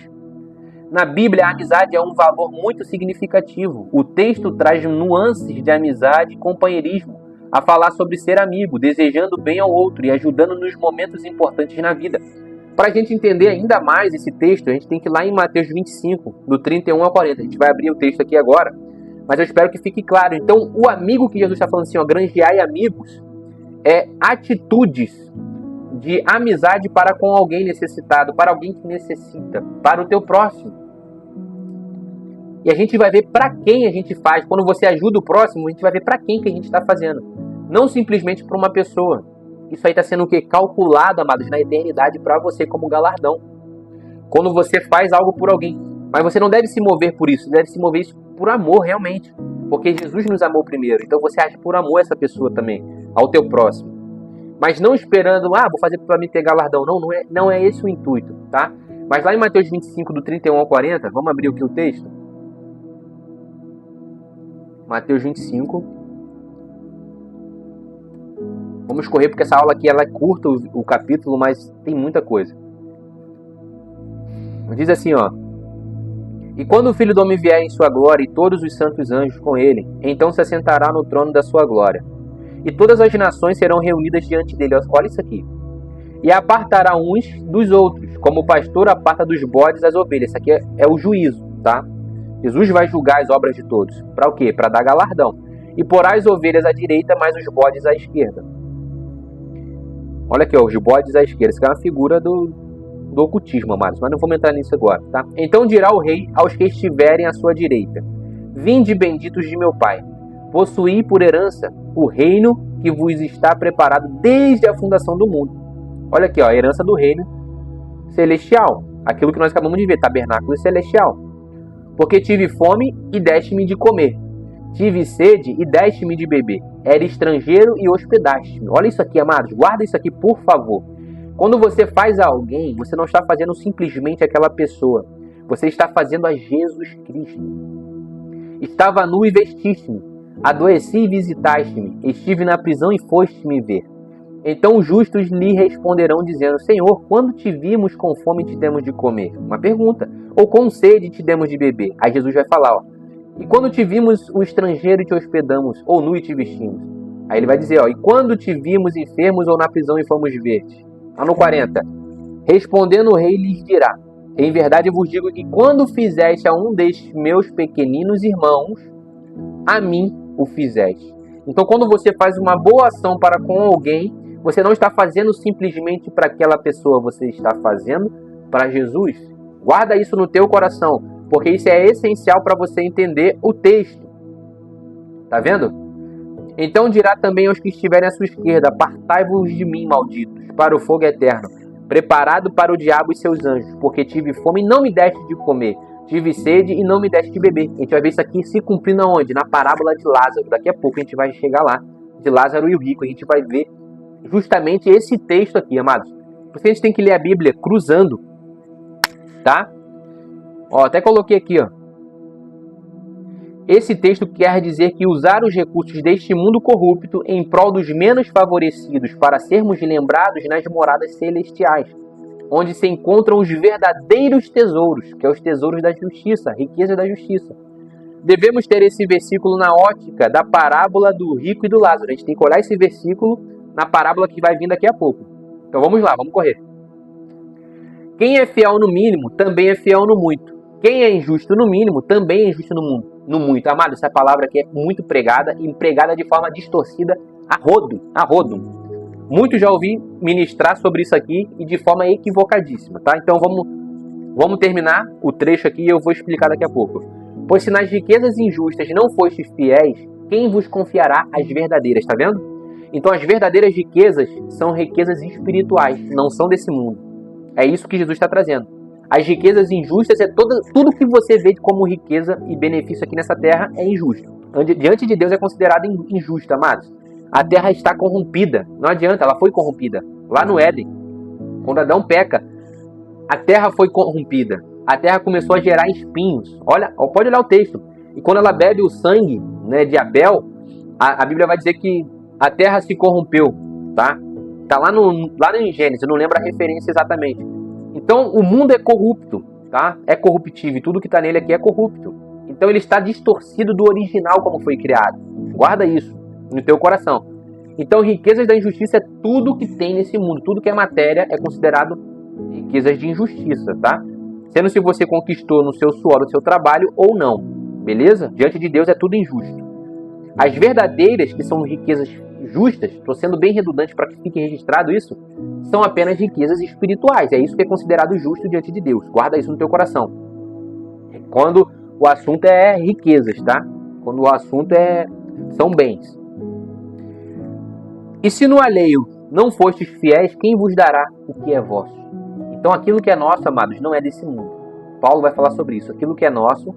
Na Bíblia, a amizade é um valor muito significativo. O texto traz nuances de amizade e companheirismo a falar sobre ser amigo, desejando bem ao outro e ajudando nos momentos importantes na vida. Para a gente entender ainda mais esse texto, a gente tem que ir lá em Mateus 25, do 31 ao 40. A gente vai abrir o texto aqui agora, mas eu espero que fique claro. Então, o amigo que Jesus está falando assim, ó, granjeai amigos, é atitudes de amizade para com alguém necessitado, para alguém que necessita, para o teu próximo. E a gente vai ver para quem a gente faz. Quando você ajuda o próximo, a gente vai ver para quem que a gente está fazendo. Não simplesmente para uma pessoa. Isso aí está sendo o quê? Calculado, amados, na eternidade para você como galardão. Quando você faz algo por alguém. Mas você não deve se mover por isso. Deve se mover isso por amor, realmente. Porque Jesus nos amou primeiro. Então você age por amor a essa pessoa também, ao teu próximo. Mas não esperando, vou fazer para me ter galardão. Não é esse o intuito, tá? Mas lá em Mateus 25, do 31 ao 40, vamos abrir aqui o texto. Mateus 25. Vamos correr porque essa aula aqui ela é curta, o capítulo, mas tem muita coisa. Diz assim, ó. E quando o Filho do Homem vier em sua glória e todos os santos anjos com ele, então se assentará no trono da sua glória. E todas as nações serão reunidas diante dele. Olha isso aqui. E apartará uns dos outros, como o pastor aparta dos bodes as ovelhas. Isso aqui é o juízo, tá? Jesus vai julgar as obras de todos. Para o quê? Para dar galardão. E porá as ovelhas à direita, mas os bodes à esquerda. Olha aqui, ó, os bodes à esquerda. Isso aqui é uma figura do ocultismo, amados. Mas não vou entrar nisso agora, tá? Então dirá o rei aos que estiverem à sua direita: vinde benditos de meu Pai, possuí por herança o reino que vos está preparado desde a fundação do mundo. Olha aqui, ó, a herança do reino celestial. Aquilo que nós acabamos de ver, tabernáculo celestial. Porque tive fome e deste-me de comer. Tive sede e deste-me de beber. Era estrangeiro e hospedaste-me. Olha isso aqui, amados. Guarda isso aqui, por favor. Quando você faz a alguém, você não está fazendo simplesmente aquela pessoa. Você está fazendo a Jesus Cristo. Estava nu e vestiste-me. Adoeci e visitaste-me. Estive na prisão e foste-me ver. Então os justos lhe responderão dizendo: Senhor, quando te vimos com fome te demos de comer? Uma pergunta. Ou com sede te demos de beber? Aí Jesus vai falar, ó. E quando te vimos o estrangeiro e te hospedamos, ou nu e te vestimos? Aí ele vai dizer, ó. E quando te vimos enfermos ou na prisão e fomos ver-te? Lá no 40. Respondendo o rei lhes dirá: Em verdade eu vos digo que quando fizeste a um destes meus pequeninos irmãos, a mim o fizeste. Então, quando você faz uma boa ação para com alguém, você não está fazendo simplesmente para aquela pessoa, você está fazendo para Jesus. Guarda isso no teu coração, porque isso é essencial para você entender o texto. Tá vendo? Então dirá também aos que estiverem à sua esquerda: apartai-vos de mim, malditos, para o fogo eterno, preparado para o diabo e seus anjos, porque tive fome e não me deste de comer, tive sede e não me deste de beber. A gente vai ver isso aqui se cumprindo aonde? Na parábola de Lázaro. Daqui a pouco a gente vai chegar lá, de Lázaro e o rico. A gente vai ver justamente esse texto aqui, amados. Por isso a gente tem que ler a Bíblia cruzando, tá? Ó, até coloquei aqui, ó. Esse texto quer dizer que usar os recursos deste mundo corrupto em prol dos menos favorecidos para sermos lembrados nas moradas celestiais, onde se encontram os verdadeiros tesouros, que é os tesouros da justiça, riqueza da justiça. Devemos ter esse versículo na ótica da parábola do rico e do Lázaro. A gente tem que olhar esse versículo na parábola que vai vir daqui a pouco. Então vamos lá, vamos correr. Quem é fiel no mínimo, também é fiel no muito. Quem é injusto no mínimo, também é injusto no muito. Amado, essa palavra aqui é muito pregada e pregada de forma distorcida a rodo. Muito já ouvi ministrar sobre isso aqui e de forma equivocadíssima, tá? Então vamos terminar o trecho aqui e eu vou explicar daqui a pouco. Pois se nas riquezas injustas não fostes fiéis, quem vos confiará as verdadeiras, tá vendo? Então as verdadeiras riquezas são riquezas espirituais, não são desse mundo. É isso que Jesus está trazendo. As riquezas injustas é tudo que você vê como riqueza e benefício aqui nessa terra é injusto. Diante de Deus é considerado injusto, amados. A terra está corrompida. Não adianta, ela foi corrompida. Lá no Éden, quando Adão peca, a terra foi corrompida. A terra começou a gerar espinhos. Olha, pode olhar o texto. E quando ela bebe o sangue, né, de Abel, a Bíblia vai dizer que a terra se corrompeu, tá? Tá lá em Gênesis, eu não lembro a referência exatamente. Então, o mundo é corrupto, tá? É corruptível e tudo que está nele aqui é corrupto. Então, ele está distorcido do original como foi criado. Guarda isso no teu coração. Então, riquezas da injustiça é tudo que tem nesse mundo. Tudo que é matéria é considerado riquezas de injustiça, tá? Sendo se você conquistou no seu suor, no seu trabalho ou não. Beleza? Diante de Deus é tudo injusto. As verdadeiras, que são riquezas justas, estou sendo bem redundante para que fique registrado isso, são apenas riquezas espirituais. É isso que é considerado justo diante de Deus. Guarda isso no teu coração. Quando o assunto é riquezas, tá? Quando o assunto são bens. E se no alheio não fostes fiéis, quem vos dará o que é vosso? Então aquilo que é nosso, amados, não é desse mundo. Paulo vai falar sobre isso. Aquilo que é nosso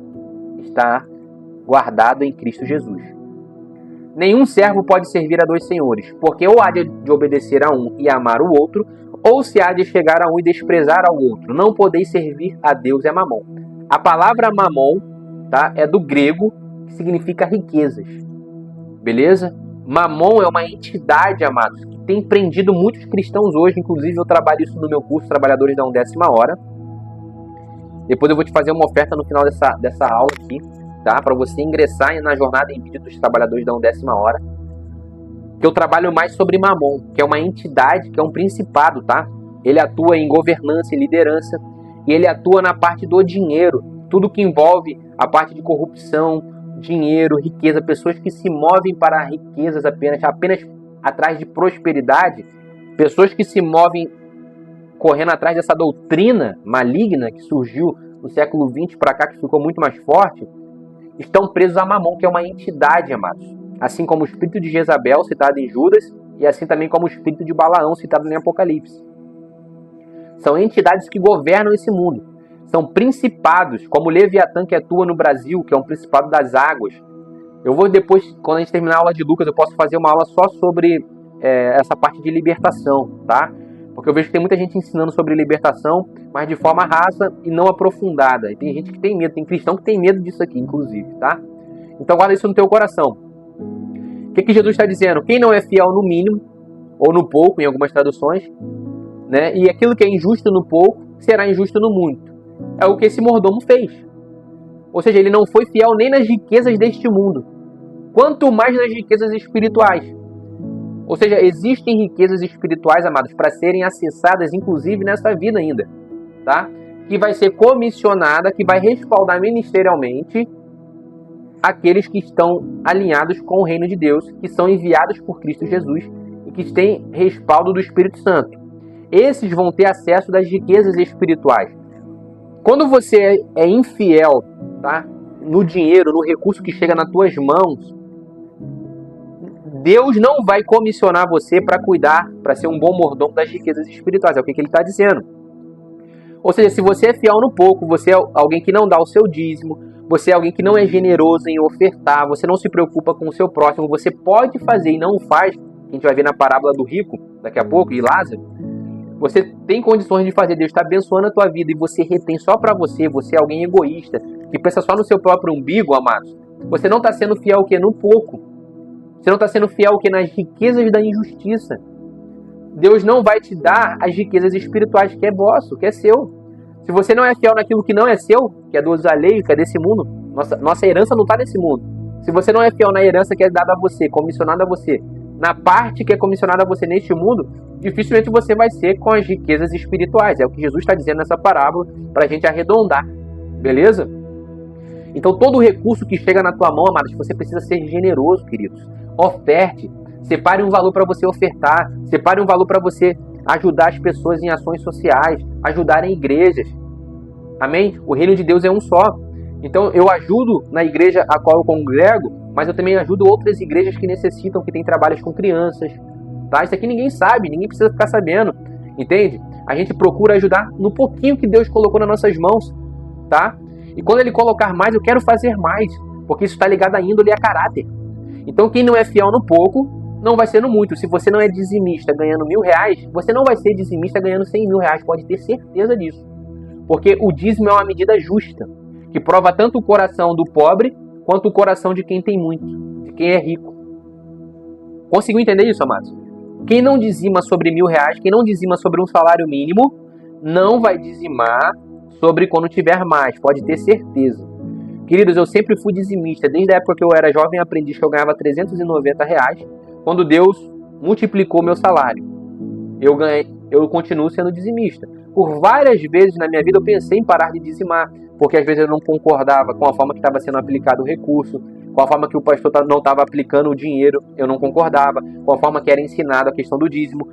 está guardado em Cristo Jesus. Nenhum servo pode servir a dois senhores, porque ou há de obedecer a um e amar o outro, ou se há de chegar a um e desprezar ao outro. Não podeis servir a Deus e a Mamon. A palavra Mamon, tá, é do grego, que significa riquezas. Beleza? Mamon é uma entidade, amados, que tem prendido muitos cristãos hoje. Inclusive eu trabalho isso no meu curso Trabalhadores da 1ª Hora. Depois eu vou te fazer uma oferta no final dessa aula aqui, tá? Para você ingressar na jornada em vídeo dos Trabalhadores da 1ª Hora. Que eu trabalho mais sobre Mamon, que é uma entidade, que é um principado, tá? Ele atua em governança e liderança, e ele atua na parte do dinheiro, tudo que envolve a parte de corrupção, dinheiro, riqueza, pessoas que se movem para riquezas apenas atrás de prosperidade, pessoas que se movem correndo atrás dessa doutrina maligna que surgiu no século XX para cá, que ficou muito mais forte, estão presos a Mamon, que é uma entidade, amados. Assim como o espírito de Jezabel, citado em Judas, e assim também como o espírito de Balaão, citado em Apocalipse. São entidades que governam esse mundo. São principados, como o Leviatã, que atua no Brasil, que é um principado das águas. Eu vou depois, quando a gente terminar a aula de Lucas, eu posso fazer uma aula só sobre essa parte de libertação, tá? Porque eu vejo que tem muita gente ensinando sobre libertação, mas de forma rasa e não aprofundada. E tem gente que tem medo, tem cristão que tem medo disso aqui, inclusive, tá? Então guarda isso no teu coração. O que Jesus está dizendo? Quem não é fiel no mínimo, ou no pouco, em algumas traduções, né? E aquilo que é injusto no pouco, será injusto no muito. É o que esse mordomo fez. Ou seja, ele não foi fiel nem nas riquezas deste mundo, quanto mais nas riquezas espirituais. Ou seja, existem riquezas espirituais, amados, para serem acessadas, inclusive nessa vida ainda, tá? que vai ser comissionada, que vai respaldar ministerialmente aqueles que estão alinhados com o reino de Deus, que são enviados por Cristo Jesus e que têm respaldo do Espírito Santo. Esses vão ter acesso das riquezas espirituais. Quando você é infiel, tá, no dinheiro, no recurso que chega nas tuas mãos, Deus não vai comissionar você para cuidar, para ser um bom mordomo das riquezas espirituais. É o que ele está dizendo. Ou seja, se você é fiel no pouco, você é alguém que não dá o seu dízimo, você é alguém que não é generoso em ofertar, você não se preocupa com o seu próximo, você pode fazer e não o faz, a gente vai ver na parábola do rico daqui a pouco, e Lázaro, você tem condições de fazer, Deus está abençoando a tua vida e você retém só para você, você é alguém egoísta, que pensa só no seu próprio umbigo, amados. Você não está sendo fiel o quê? No pouco. Você não está sendo fiel o quê? Nas riquezas da injustiça. Deus não vai te dar as riquezas espirituais que é vosso, que é seu. Se você não é fiel naquilo que não é seu, que é dos alheios, que é desse mundo, nossa herança não está nesse mundo. Se você não é fiel na herança que é dada a você, comissionada a você, na parte que é comissionada a você neste mundo, dificilmente você vai ser com as riquezas espirituais. É o que Jesus está dizendo nessa parábola para a gente arredondar. Beleza? Então todo recurso que chega na tua mão, amados, você precisa ser generoso, queridos. Oferte. Separe um valor para você ofertar. Separe um valor para você ajudar as pessoas em ações sociais, ajudar em igrejas. Amém? O reino de Deus é um só. Então eu ajudo na igreja a qual eu congrego, mas eu também ajudo outras igrejas que necessitam, que têm trabalhos com crianças. Tá? Isso aqui ninguém sabe, ninguém precisa ficar sabendo. Entende? A gente procura ajudar no pouquinho que Deus colocou nas nossas mãos. Tá? E quando Ele colocar mais, eu quero fazer mais. Porque isso está ligado à índole e a caráter. Então quem não é fiel no pouco, não vai ser no muito. Se você não é dizimista ganhando R$1.000, você não vai ser dizimista ganhando R$100.000. Pode ter certeza disso. Porque o dízimo é uma medida justa, que prova tanto o coração do pobre, quanto o coração de quem tem muito, de quem é rico. Conseguiu entender isso, amados? Quem não dizima sobre R$1.000, quem não dizima sobre um salário mínimo, não vai dizimar sobre quando tiver mais. Pode ter certeza. Queridos, eu sempre fui dizimista. Desde a época que eu era jovem aprendiz, que eu ganhava R$390, quando Deus multiplicou meu salário. Eu continuo sendo dizimista. Por várias vezes na minha vida eu pensei em parar de dizimar, porque às vezes eu não concordava com a forma que estava sendo aplicado o recurso, com a forma que o pastor não estava aplicando o dinheiro, eu não concordava, com a forma que era ensinado a questão do dízimo.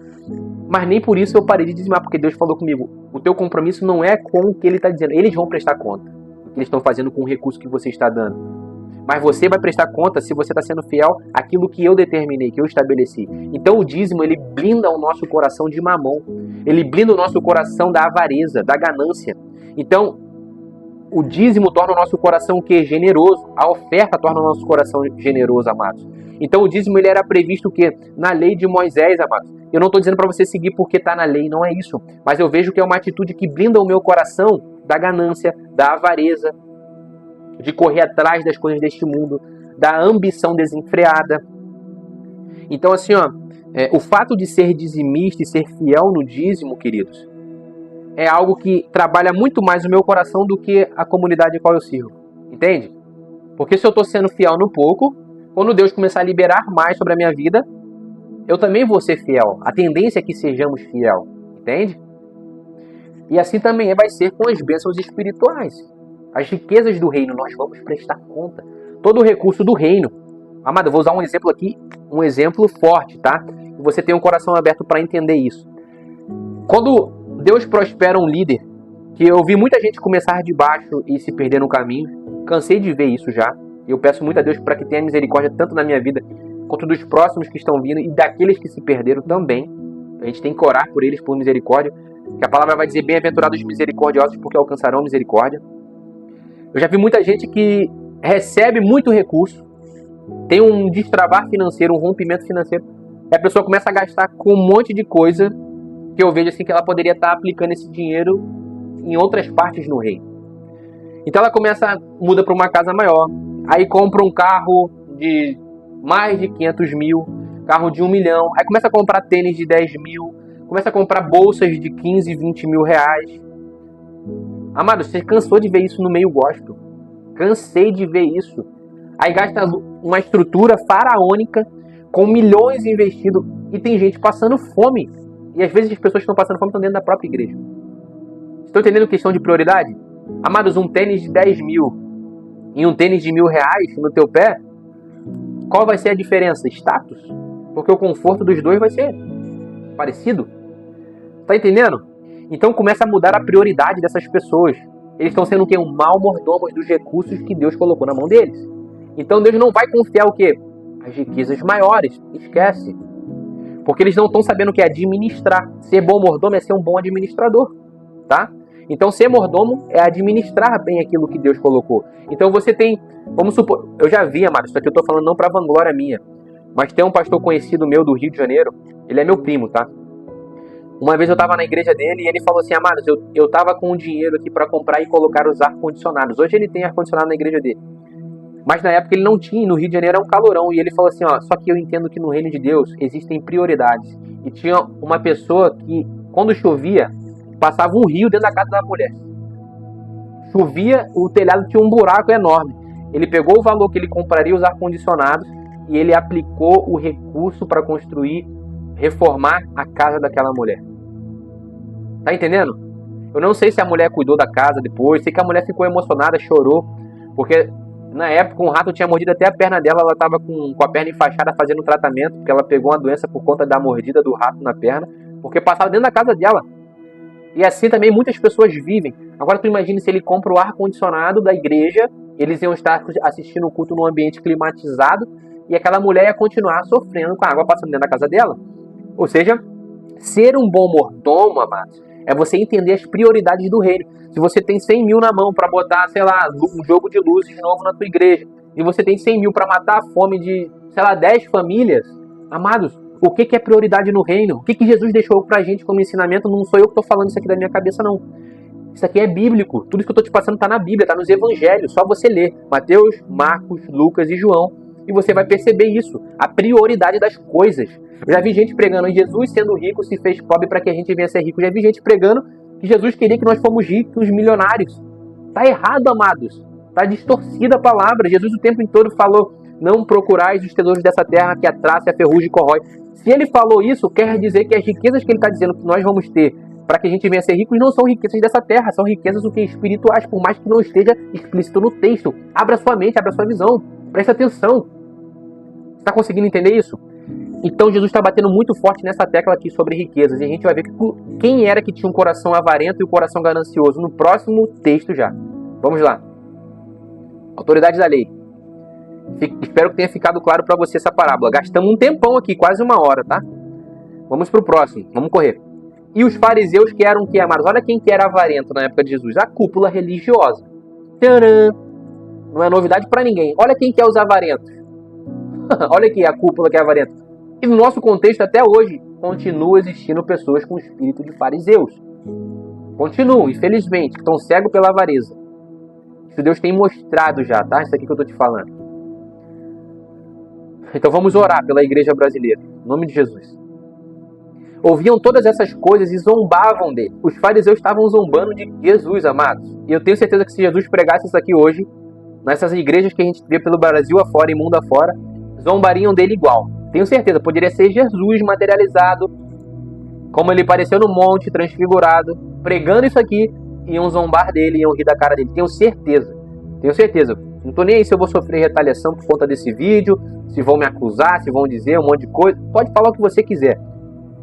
Mas nem por isso eu parei de dizimar, porque Deus falou comigo, o teu compromisso não é com o que Ele está dizendo, eles vão prestar conta do que eles estão fazendo com o recurso que você está dando. Mas você vai prestar conta se você está sendo fiel àquilo que eu determinei, que eu estabeleci. Então o dízimo, ele blinda o nosso coração de mamão. Ele blinda o nosso coração da avareza, da ganância. Então, o dízimo torna o nosso coração o quê? Generoso. A oferta torna o nosso coração generoso, amados. Então o dízimo, ele era previsto o quê? Na lei de Moisés, amados. Eu não estou dizendo para você seguir porque está na lei, não é isso. Mas eu vejo que é uma atitude que blinda o meu coração da ganância, da avareza, de correr atrás das coisas deste mundo, da ambição desenfreada. Então, assim, o fato de ser dizimista e ser fiel no dízimo, queridos, é algo que trabalha muito mais o meu coração do que a comunidade a qual eu sirvo. Entende? Porque se eu estou sendo fiel no pouco, quando Deus começar a liberar mais sobre a minha vida, eu também vou ser fiel. A tendência é que sejamos fiel. Entende? E assim também vai ser com as bênçãos espirituais. As riquezas do reino, nós vamos prestar conta. Todo o recurso do reino. Amado, eu vou usar um exemplo aqui, um exemplo forte, tá? Você tem um coração aberto para entender isso. Quando Deus prospera um líder, que eu vi muita gente começar de baixo e se perder no caminho, cansei de ver isso já. Eu peço muito a Deus para que tenha misericórdia tanto na minha vida, quanto dos próximos que estão vindo e daqueles que se perderam também. A gente tem que orar por eles, por misericórdia. Que a palavra vai dizer, bem-aventurados os misericordiosos, porque alcançarão misericórdia. Eu já vi muita gente que recebe muito recurso, tem um destravar financeiro, um rompimento financeiro, e a pessoa começa a gastar com um monte de coisa que eu vejo assim que ela poderia estar aplicando esse dinheiro em outras partes no reino. Então ela muda para uma casa maior, aí compra um carro de mais de 500 mil, carro de 1 milhão, aí começa a comprar tênis de 10 mil, começa a comprar bolsas de 15, 20 mil reais. Amado, você cansou de ver isso no meio gospel. Cansei de ver isso. Aí gasta uma estrutura faraônica com milhões investidos e tem gente passando fome. E às vezes as pessoas que estão passando fome estão dentro da própria igreja. Estão entendendo questão de prioridade? Amados, um tênis de 10 mil e um tênis de R$ 1.000 no teu pé, qual vai ser a diferença? Status. Porque o conforto dos dois vai ser parecido. Tá entendendo? Então começa a mudar a prioridade dessas pessoas. Eles estão sendo o quê? Um mau mordomos dos recursos que Deus colocou na mão deles. Então Deus não vai confiar o quê? As riquezas maiores. Esquece. Porque eles não estão sabendo o que é administrar. Ser bom mordomo é ser um bom administrador. Tá? Então ser mordomo é administrar bem aquilo que Deus colocou. Então você tem, vamos supor, eu já vi, amado, isso aqui eu estou falando não para vanglória minha, mas tem um pastor conhecido meu do Rio de Janeiro, ele é meu primo, tá? Uma vez eu estava na igreja dele e ele falou assim, amados, eu estava com um dinheiro aqui para comprar e colocar os ar-condicionados. Hoje ele tem ar-condicionado na igreja dele. Mas na época ele não tinha, no Rio de Janeiro era um calorão. E ele falou assim, ó, só que eu entendo que no reino de Deus existem prioridades. E tinha uma pessoa que, quando chovia, passava um rio dentro da casa da mulher. Chovia, o telhado tinha um buraco enorme. Ele pegou o valor que ele compraria os ar-condicionados e ele aplicou o recurso para construir, reformar a casa daquela mulher. Tá entendendo? Eu não sei se a mulher cuidou da casa depois, sei que a mulher ficou emocionada, chorou, porque na época um rato tinha mordido até a perna dela, ela estava com a perna enfaixada fazendo tratamento, porque ela pegou uma doença por conta da mordida do rato na perna, porque passava dentro da casa dela. E assim também muitas pessoas vivem. Agora tu imagina se ele compra o ar-condicionado da igreja, eles iam estar assistindo o culto num ambiente climatizado, e aquela mulher ia continuar sofrendo com a água passando dentro da casa dela. Ou seja, ser um bom mordomo, amados, é você entender as prioridades do reino. Se você tem 100 mil na mão para botar, sei lá, um jogo de luzes novo na tua igreja, e você tem 100 mil para matar a fome de, sei lá, 10 famílias, amados, o que é prioridade no reino? O que Jesus deixou pra gente como ensinamento? Não sou eu que estou falando isso aqui da minha cabeça, não. Isso aqui é bíblico. Tudo isso que eu estou te passando está na Bíblia, está nos evangelhos. Só você ler Mateus, Marcos, Lucas e João. E você vai perceber isso. A prioridade das coisas. Eu já vi gente pregando, Jesus sendo rico se fez pobre para que a gente venha ser rico. Já vi gente pregando que Jesus queria que nós fôssemos ricos, milionários. Tá errado, amados. Tá distorcida a palavra. Jesus o tempo todo falou, não procurais os tesouros dessa terra que a traça e a ferrugem corrói. Se ele falou isso, quer dizer que as riquezas que ele está dizendo que nós vamos ter para que a gente venha ser ricos não são riquezas dessa terra, são riquezas o que? Espirituais, por mais que não esteja explícito no texto. Abra sua mente, abra sua visão. Presta atenção. Você está conseguindo entender isso? Então Jesus está batendo muito forte nessa tecla aqui sobre riquezas. E a gente vai ver quem era que tinha um coração avarento e um coração ganancioso no próximo texto já. Vamos lá. Autoridade da lei. Espero que tenha ficado claro para você essa parábola. Gastamos um tempão aqui, quase 1 hora, tá? Vamos para o próximo. Vamos correr. E os fariseus que eram o que, amados? Olha quem que era avarento na época de Jesus. A cúpula religiosa. Tcharam! Não é novidade para ninguém. Olha quem que é os avarentos. Olha aqui a cúpula que é avarenta. E no nosso contexto, até hoje, continua existindo pessoas com espírito de fariseus. Continuam, infelizmente, que estão cegos pela avareza. Isso Deus tem mostrado já, tá? Isso aqui que eu estou te falando. Então vamos orar pela igreja brasileira. Em nome de Jesus. Ouviam todas essas coisas e zombavam dele. Os fariseus estavam zombando de Jesus, amados. E eu tenho certeza que se Jesus pregasse isso aqui hoje, nessas igrejas que a gente vê pelo Brasil afora e mundo afora, zombariam dele igual. Tenho certeza, poderia ser Jesus materializado, como ele apareceu no monte, transfigurado, pregando isso aqui, iam zombar dele, iam rir da cara dele. Tenho certeza. Tenho certeza. Não tô nem aí se eu vou sofrer retaliação por conta desse vídeo, se vão me acusar, se vão dizer um monte de coisa. Pode falar o que você quiser.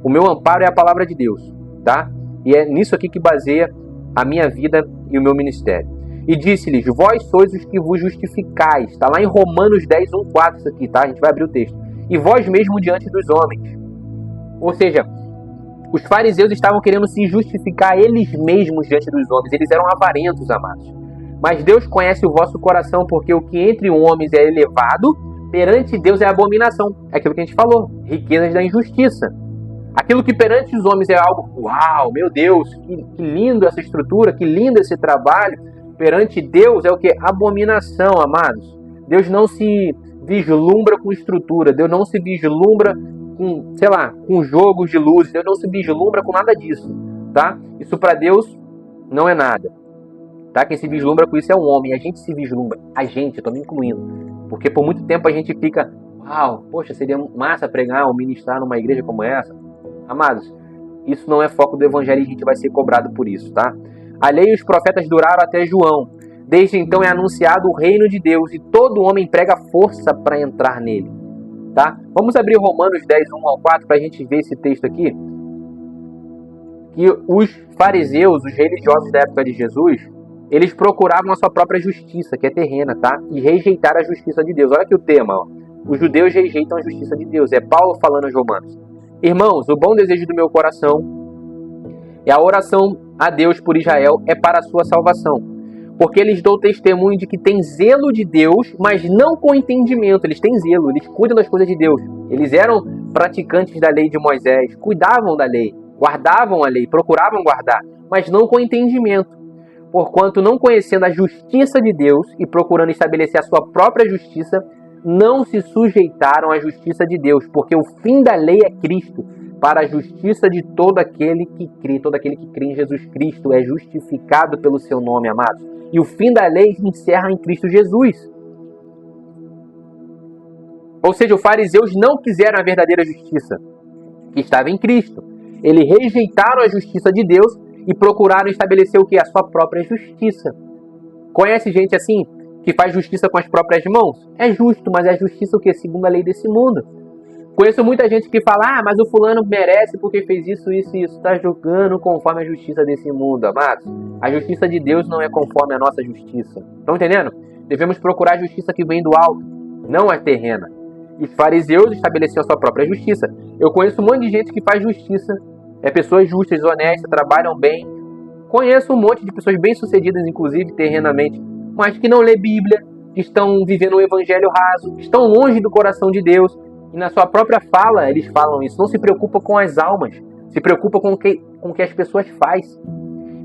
O meu amparo é a palavra de Deus, tá? E é nisso aqui que baseia a minha vida e o meu ministério. E disse-lhes, vós sois os que vos justificais. Está lá em Romanos 10, 1, 4 isso aqui, tá? A gente vai abrir o texto. E vós mesmo diante dos homens. Ou seja, os fariseus estavam querendo se justificar eles mesmos diante dos homens. Eles eram avarentos, amados. Mas Deus conhece o vosso coração, porque o que entre homens é elevado, perante Deus é abominação. É aquilo que a gente falou, riquezas da injustiça. Aquilo que perante os homens é algo, uau, meu Deus, que lindo essa estrutura, que lindo esse trabalho. Perante Deus é o que? Abominação, amados. Deus não se vislumbra com estrutura, Deus não se vislumbra com, sei lá, com jogos de luzes, Deus não se vislumbra com nada disso, tá? Isso para Deus não é nada, tá? Quem se vislumbra com isso é o homem, a gente se vislumbra, a gente, eu tô me incluindo, porque por muito tempo a gente fica, uau, poxa, seria massa pregar ou ministrar numa igreja como essa. Amados, isso não é foco do evangelho e a gente vai ser cobrado por isso, tá? A lei e os profetas duraram até João. Desde então é anunciado o reino de Deus e todo homem prega força para entrar nele. Tá? Vamos abrir Romanos 10, 1 ao 4 para a gente ver esse texto aqui. Que os fariseus, os religiosos da época de Jesus, eles procuravam a sua própria justiça, que é terrena, tá? E rejeitaram a justiça de Deus. Olha aqui o tema, ó. Os judeus rejeitam a justiça de Deus. É Paulo falando aos Romanos. Irmãos, o bom desejo do meu coração e a oração a Deus por Israel é para a sua salvação. Porque eles dão testemunho de que tem zelo de Deus, mas não com entendimento. Eles têm zelo, eles cuidam das coisas de Deus. Eles eram praticantes da lei de Moisés, cuidavam da lei, guardavam a lei, procuravam guardar, mas não com entendimento. Porquanto, não conhecendo a justiça de Deus e procurando estabelecer a sua própria justiça, não se sujeitaram à justiça de Deus, porque o fim da lei é Cristo, para a justiça de todo aquele que crê. Todo aquele que crê em Jesus Cristo é justificado pelo seu nome, amados. E o fim da lei se encerra em Cristo Jesus. Ou seja, os fariseus não quiseram a verdadeira justiça, que estava em Cristo. Eles rejeitaram a justiça de Deus e procuraram estabelecer o que? A sua própria justiça. Conhece gente assim, que faz justiça com as próprias mãos? É justo, mas é justiça o quê? Segundo a lei desse mundo. Conheço muita gente que fala, mas o fulano merece porque fez isso, isso e isso. Está julgando conforme a justiça desse mundo, amados. A justiça de Deus não é conforme a nossa justiça. Estão entendendo? Devemos procurar a justiça que vem do alto, não a terrena. E os fariseus estabeleciam a sua própria justiça. Eu conheço um monte de gente que faz justiça. Pessoas justas, honestas, trabalham bem. Conheço um monte de pessoas bem-sucedidas, inclusive terrenamente, mas que não lê Bíblia, que estão vivendo um evangelho raso, estão longe do coração de Deus. E na sua própria fala, eles falam isso. Não se preocupa com as almas, se preocupa com o que as pessoas fazem.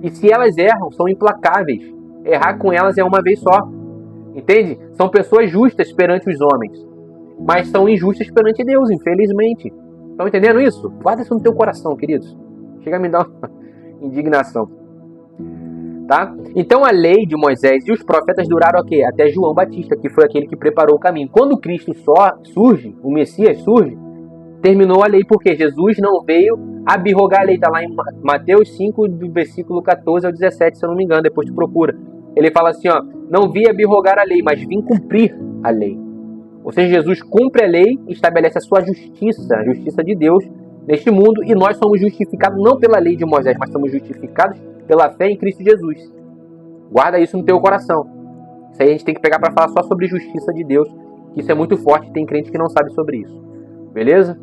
E se elas erram, são implacáveis. Errar com elas é uma vez só. Entende? São pessoas justas perante os homens, mas são injustas perante Deus, infelizmente. Estão entendendo isso? Guarda isso no teu coração, queridos. Chega a me dar uma indignação. Tá? Então a lei de Moisés e os profetas duraram aqui, até João Batista, que foi aquele que preparou o caminho. Quando Cristo surge, o Messias surge, terminou a lei, porque Jesus não veio abrogar a lei. Está lá em Mateus 5, do versículo 14 ao 17, se eu não me engano, depois tu procura. Ele fala assim, ó, não vim abrogar a lei, mas vim cumprir a lei. Ou seja, Jesus cumpre a lei e estabelece a sua justiça, a justiça de Deus neste mundo, e nós somos justificados não pela lei de Moisés, mas somos justificados pela fé em Cristo Jesus. Guarda isso no teu coração. Isso aí a gente tem que pegar para falar só sobre justiça de Deus, que isso é muito forte, tem crente que não sabe sobre isso. Beleza?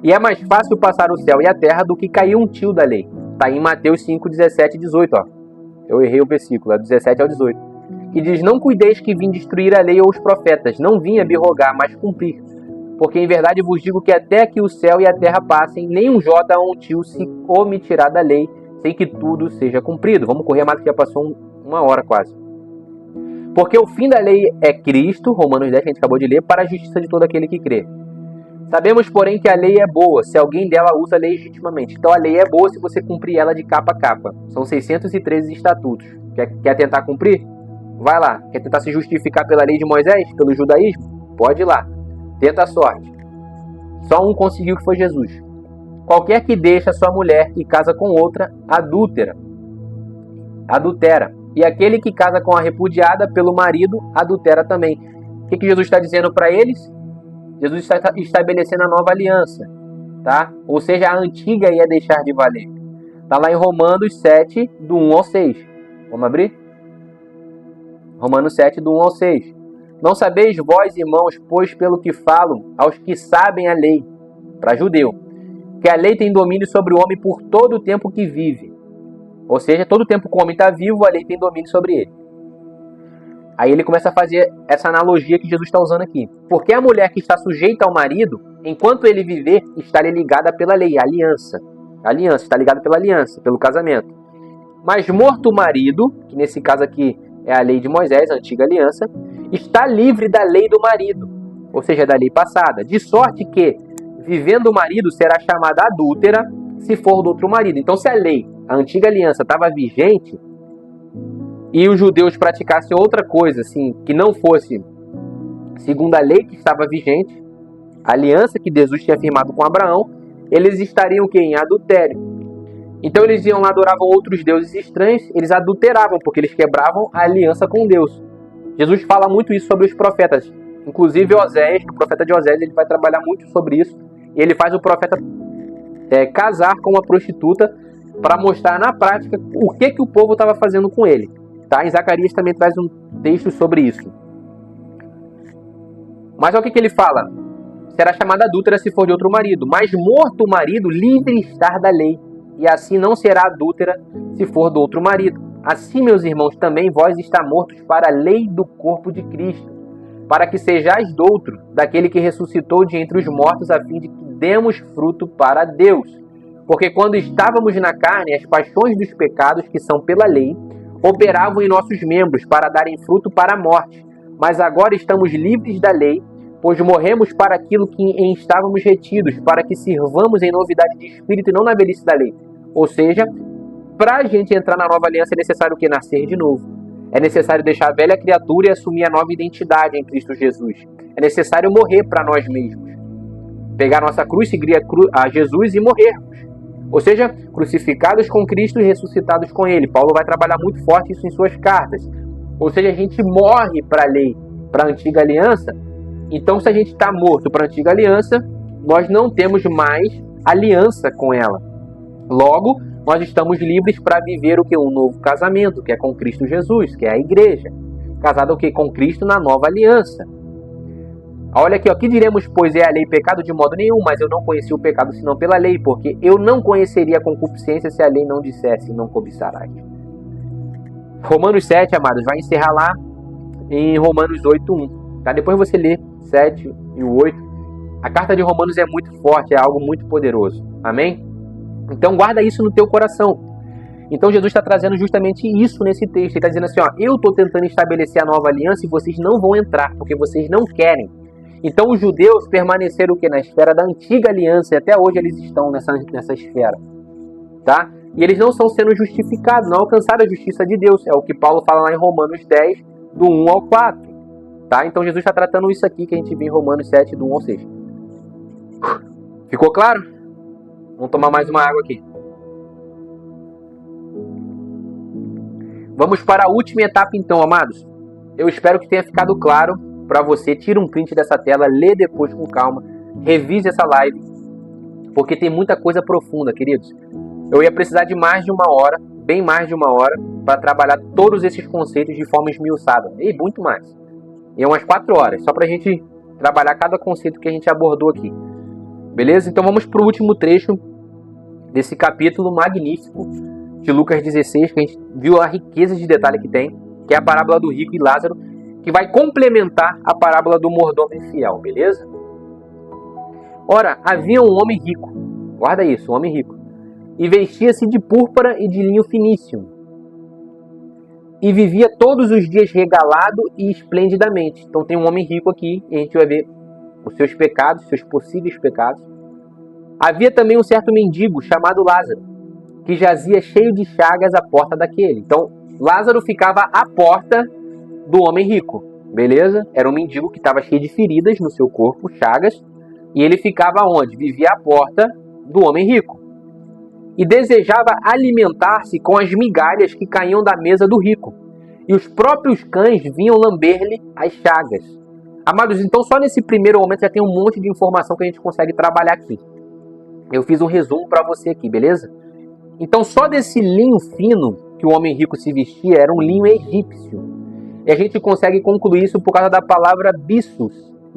E é mais fácil passar o céu e a terra do que cair um tio da lei. Está em Mateus 5, 17 e 18. Ó. Eu errei o versículo, é 17 ao 18. Que diz, não cuideis que vim destruir a lei ou os profetas, não vim abrogar, mas cumprir. Porque em verdade vos digo que até que o céu e a terra passem, nem um jota ou um tio se omitirá da lei, sem que tudo seja cumprido. Vamos correr mais, que já passou uma hora quase. Porque o fim da lei é Cristo, Romanos 10, que a gente acabou de ler, para a justiça de todo aquele que crê. Sabemos, porém, que a lei é boa, se alguém dela usa legitimamente. Então a lei é boa se você cumprir ela de capa a capa. São 613 estatutos. Quer tentar cumprir? Vai lá. Quer tentar se justificar pela lei de Moisés, pelo judaísmo? Pode ir lá. Tenta a sorte. Só um conseguiu, que foi Jesus. Qualquer que deixa sua mulher e casa com outra, adultera. E aquele que casa com a repudiada pelo marido, adultera também. O que Jesus está dizendo para eles? Jesus está estabelecendo a nova aliança. Tá? Ou seja, a antiga ia deixar de valer. Está lá em Romanos 7, do 1 ao 6. Vamos abrir? Romanos 7, do 1 ao 6. Não sabeis vós, irmãos, pois pelo que falo aos que sabem a lei, para judeu, que a lei tem domínio sobre o homem por todo o tempo que vive. Ou seja, todo o tempo que o homem está vivo, a lei tem domínio sobre ele. Aí ele começa a fazer essa analogia que Jesus está usando aqui. Porque a mulher que está sujeita ao marido, enquanto ele viver, está ligada pela lei, a aliança. A aliança, está ligada pela aliança, pelo casamento. Mas morto o marido, que nesse caso aqui é a lei de Moisés, a antiga aliança, está livre da lei do marido, ou seja, da lei passada. De sorte que, vivendo o marido, será chamada adúltera se for do outro marido. Então, se a lei, a antiga aliança, estava vigente e os judeus praticassem outra coisa, assim, que não fosse segundo a lei que estava vigente, a aliança que Jesus tinha firmado com Abraão, eles estariam o quê? Em adultério. Então eles iam lá, adoravam outros deuses estranhos, eles adulteravam, porque eles quebravam a aliança com Deus. Jesus fala muito isso sobre os profetas. Inclusive Oséias, no profeta de Oséias, ele vai trabalhar muito sobre isso. E ele faz o profeta casar com uma prostituta para mostrar na prática o que o povo estava fazendo com ele. Tá? Em Zacarias também traz um texto sobre isso. Mas olha o que ele fala. Será chamada adúltera se for de outro marido. Mas morto o marido, livre estar da lei. E assim não será adúltera se for do outro marido. Assim, meus irmãos, também vós está mortos para a lei do corpo de Cristo, para que sejais doutro daquele que ressuscitou de entre os mortos, a fim de que demos fruto para Deus. Porque quando estávamos na carne, as paixões dos pecados que são pela lei operavam em nossos membros para darem fruto para a morte. Mas agora estamos livres da lei, pois morremos para aquilo que em estávamos retidos, para que sirvamos em novidade de espírito e não na velhice da lei. Ou seja, para a gente entrar na nova aliança é necessário o que? Nascer de novo. É necessário deixar a velha criatura e assumir a nova identidade em Cristo Jesus. É necessário morrer para nós mesmos. Pegar nossa cruz, seguir a Jesus e morrermos. Ou seja, crucificados com Cristo e ressuscitados com Ele. Paulo vai trabalhar muito forte isso em suas cartas. Ou seja, a gente morre para a lei, para a antiga aliança. Então, se a gente está morto para a antiga aliança, nós não temos mais aliança com ela. Logo, nós estamos livres para viver o que? Um novo casamento, que é com Cristo Jesus, que é a igreja. Casado o que? Com Cristo na nova aliança. Olha aqui, ó, que diremos, pois é a lei pecado? De modo nenhum, mas eu não conheci o pecado senão pela lei, porque eu não conheceria a concupiscência se a lei não dissesse, não cobiçarás. Romanos 7, amados, vai encerrar lá em Romanos 8:1. Tá? Depois você lê 7 e o 8. A carta de Romanos é muito forte, é algo muito poderoso. Amém? Então guarda isso no teu coração. Então Jesus está trazendo justamente isso nesse texto. Ele está dizendo assim, ó, eu estou tentando estabelecer a nova aliança e vocês não vão entrar, porque vocês não querem. Então os judeus permaneceram o quê? Na esfera da antiga aliança, e até hoje eles estão nessa esfera. Tá? E eles não estão sendo justificados, não alcançaram a justiça de Deus. É o que Paulo fala lá em Romanos 10, do 1 ao 4. Tá? Então Jesus está tratando isso aqui que a gente viu em Romanos 7, do 1 ao 6. Ficou claro? Vamos tomar mais uma água aqui. Vamos para a última etapa então, amados. Eu espero que tenha ficado claro para você. Tira um print dessa tela, lê depois com calma, revise essa live, porque tem muita coisa profunda, queridos. Eu ia precisar de mais de uma hora, bem mais de uma hora, para trabalhar todos esses conceitos de forma esmiuçada. E muito mais. E umas 4 horas, só para a gente trabalhar cada conceito que a gente abordou aqui. Beleza? Então vamos para o último trecho desse capítulo magnífico de Lucas 16, que a gente viu a riqueza de detalhe que tem, que é a parábola do rico e Lázaro, que vai complementar a parábola do mordomo infiel, beleza? Ora, havia um homem rico, guarda isso, um homem rico, e vestia-se de púrpura e de linho finíssimo, e vivia todos os dias regalado e esplendidamente. Então tem um homem rico aqui, e a gente vai ver os seus pecados, seus possíveis pecados. Havia também um certo mendigo chamado Lázaro, que jazia cheio de chagas à porta daquele. Então, Lázaro ficava à porta do homem rico, beleza? Era um mendigo que estava cheio de feridas no seu corpo, chagas, e ele ficava onde? Vivia à porta do homem rico. E desejava alimentar-se com as migalhas que caíam da mesa do rico. E os próprios cães vinham lamber-lhe as chagas. Amados, então só nesse primeiro momento já tem um monte de informação que a gente consegue trabalhar aqui. Eu fiz um resumo para você aqui, beleza? Então só desse linho fino que o homem rico se vestia era um linho egípcio. E a gente consegue concluir isso por causa da palavra byssus,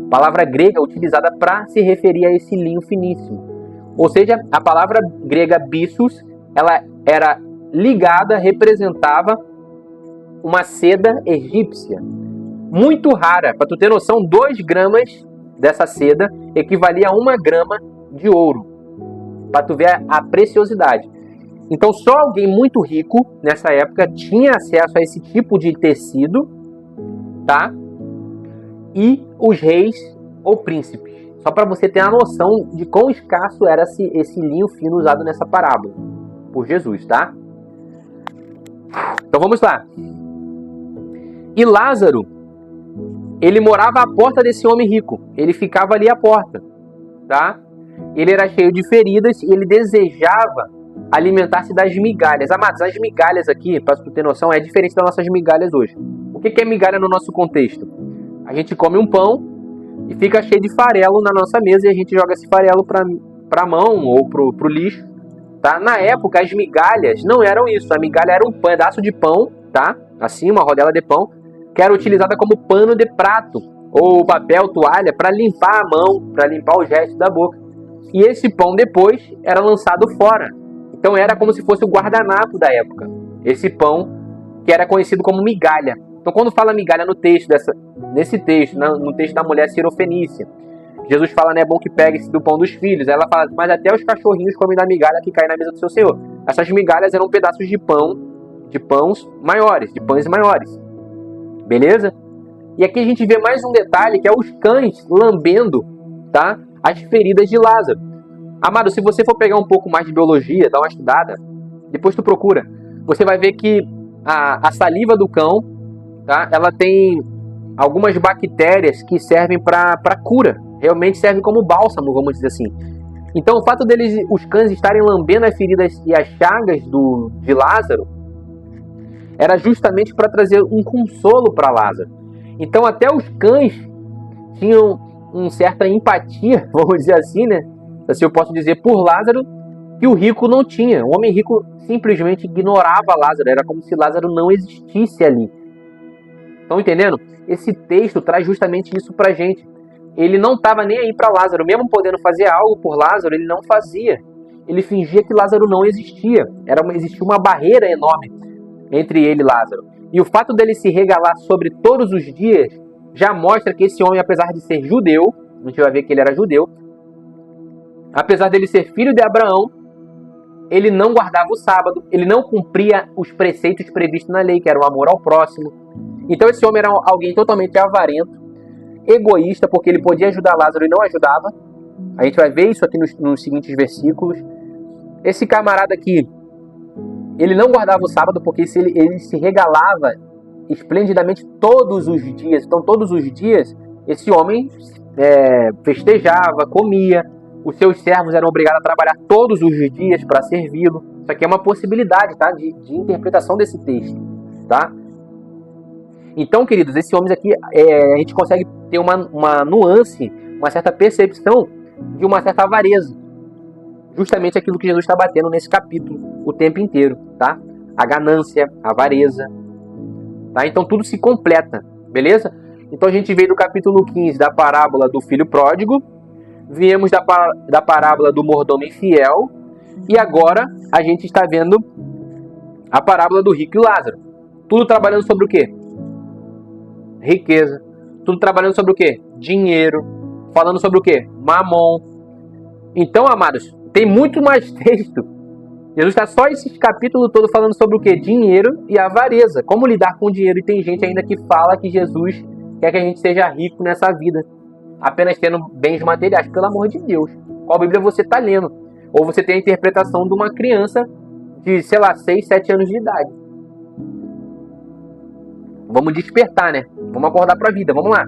palavra grega utilizada para se referir a esse linho finíssimo. Ou seja, a palavra grega byssus, ela era ligada, representava uma seda egípcia, muito rara. Para tu ter noção, 2 gramas dessa seda equivalia a 1 grama de ouro. Para tu ver a preciosidade. Então só alguém muito rico nessa época tinha acesso a esse tipo de tecido, tá? E os reis ou príncipes. Só para você ter a noção de quão escasso era esse linho fino usado nessa parábola por Jesus, tá? Então vamos lá. E Lázaro, ele morava à porta desse homem rico. Ele ficava ali à porta, tá? Ele era cheio de feridas e ele desejava alimentar-se das migalhas. Amados, as migalhas aqui, para tu ter noção, é diferente das nossas migalhas hoje. O que é migalha no nosso contexto? A gente come um pão e fica cheio de farelo na nossa mesa e a gente joga esse farelo para a mão ou pro lixo. Tá? Na época, as migalhas não eram isso. A migalha era um pedaço de pão, tá? Assim, uma rodela de pão, que era utilizada como pano de prato ou papel, toalha, para limpar a mão, para limpar os restos da boca. E esse pão depois era lançado fora. Então era como se fosse o guardanapo da época. Esse pão que era conhecido como migalha. Então quando fala migalha no texto, nesse texto, no texto da mulher sirofenícia, Jesus fala, né, é bom que pegue-se do pão dos filhos. Aí ela fala, mas até os cachorrinhos comem da migalha que cai na mesa do seu Senhor. Essas migalhas eram pedaços de pães maiores. Beleza? E aqui a gente vê mais um detalhe, que é os cães lambendo, tá, as feridas de Lázaro. Amado, se você for pegar um pouco mais de biologia, dar uma estudada, depois tu procura, você vai ver que a saliva do cão, tá, ela tem algumas bactérias que servem para cura. Realmente servem como bálsamo, vamos dizer assim. Então o fato os cães estarem lambendo as feridas e as chagas de Lázaro era justamente para trazer um consolo para Lázaro. Então até os cães tinham uma certa empatia, vamos dizer assim, né? Assim eu posso dizer, por Lázaro, que o rico não tinha. O homem rico simplesmente ignorava Lázaro. Era como se Lázaro não existisse ali. Estão entendendo? Esse texto traz justamente isso pra gente. Ele não estava nem aí para Lázaro. Mesmo podendo fazer algo por Lázaro, ele não fazia. Ele fingia que Lázaro não existia. Existia uma barreira enorme entre ele e Lázaro. E o fato dele se regalar sobre todos os dias já mostra que esse homem, apesar de ser judeu, a gente vai ver que ele era judeu, apesar dele ser filho de Abraão, ele não guardava o sábado, ele não cumpria os preceitos previstos na lei, que era o amor ao próximo. Então esse homem era alguém totalmente avarento, egoísta, porque ele podia ajudar Lázaro e não ajudava. A gente vai ver isso aqui nos seguintes versículos. Esse camarada aqui, ele não guardava o sábado porque ele se regalava esplendidamente todos os dias. Então todos os dias esse homem festejava, comia. Os seus servos eram obrigados a trabalhar todos os dias para servi-lo. Isso aqui é uma possibilidade, tá, de interpretação desse texto, tá? Então, queridos, esses homens aqui, a gente consegue ter uma nuance, uma certa percepção de uma certa avareza. Justamente aquilo que Jesus está batendo nesse capítulo o tempo inteiro, tá? A ganância, a avareza, tá? Então tudo se completa, beleza? Então a gente veio do capítulo 15 da parábola do filho pródigo, viemos da parábola do mordomo infiel, e agora a gente está vendo a parábola do rico e Lázaro. Tudo trabalhando sobre o quê? Riqueza. Tudo trabalhando sobre o quê? Dinheiro. Falando sobre o quê? Mamon. Então, amados, tem muito mais texto. Jesus está só esses capítulos todos falando sobre o quê? Dinheiro e avareza. Como lidar com dinheiro. E tem gente ainda que fala que Jesus quer que a gente seja rico nessa vida, apenas tendo bens materiais. Pelo amor de Deus. Qual Bíblia você está lendo? Ou você tem a interpretação de uma criança de, 6, 7 anos de idade. Vamos despertar, né? Vamos acordar para a vida. Vamos lá.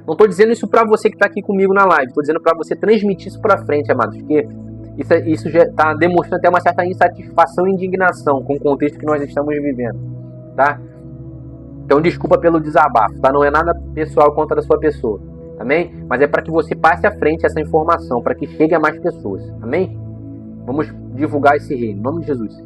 Não estou dizendo isso para você que está aqui comigo na live. Estou dizendo para você transmitir isso para frente, amados. Porque isso já está demonstrando até uma certa insatisfação e indignação com o contexto que nós estamos vivendo. Tá? Então, desculpa pelo desabafo. Tá? Não é nada pessoal contra a sua pessoa. Amém? Mas é para que você passe à frente essa informação. Para que chegue a mais pessoas. Amém? Vamos divulgar esse reino. Em nome de Jesus.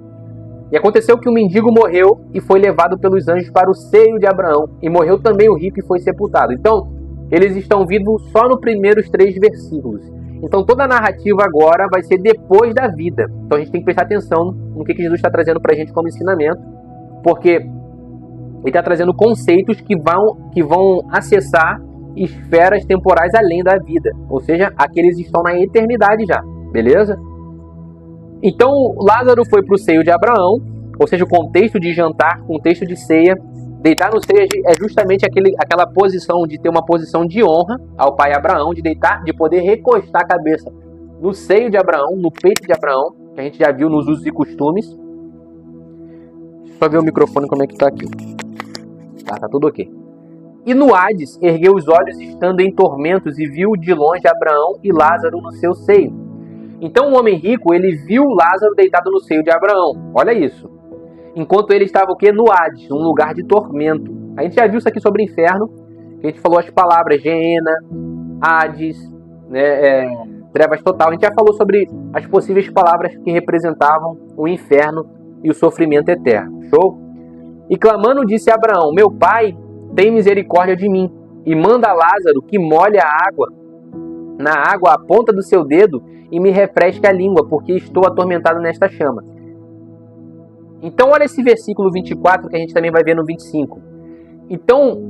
E aconteceu que o mendigo morreu e foi levado pelos anjos para o seio de Abraão. E morreu também o rico e foi sepultado. Então, eles estão vivos só nos primeiros 3 versículos. Então, toda a narrativa agora vai ser depois da vida. Então, a gente tem que prestar atenção no que Jesus está trazendo para a gente como ensinamento. Porque ele está trazendo conceitos que vão acessar esferas temporais além da vida. Ou seja, aqueles estão na eternidade já. Beleza? Então, Lázaro foi para o seio de Abraão, ou seja, o contexto de jantar, contexto de ceia. Deitar no seio é justamente aquela posição de ter uma posição de honra ao pai Abraão, de deitar, de poder recostar a cabeça no seio de Abraão, no peito de Abraão, que a gente já viu nos usos e costumes. Deixa eu só ver o microfone como é que está aqui. Tá tudo ok. E no Hades, ergueu os olhos estando em tormentos e viu de longe Abraão e Lázaro no seu seio. Então o homem rico, ele viu Lázaro deitado no seio de Abraão. Olha isso. Enquanto ele estava o quê? No Hades, um lugar de tormento. A gente já viu isso aqui sobre o inferno. A gente falou as palavras Geena, Hades, né, trevas total. A gente já falou sobre as possíveis palavras que representavam o inferno e o sofrimento eterno. Show? E clamando disse a Abraão: meu pai, tem misericórdia de mim e manda Lázaro que molhe na água a ponta do seu dedo e me refresque a língua, porque estou atormentado nesta chama. Então olha esse versículo 24 que a gente também vai ver no 25. Então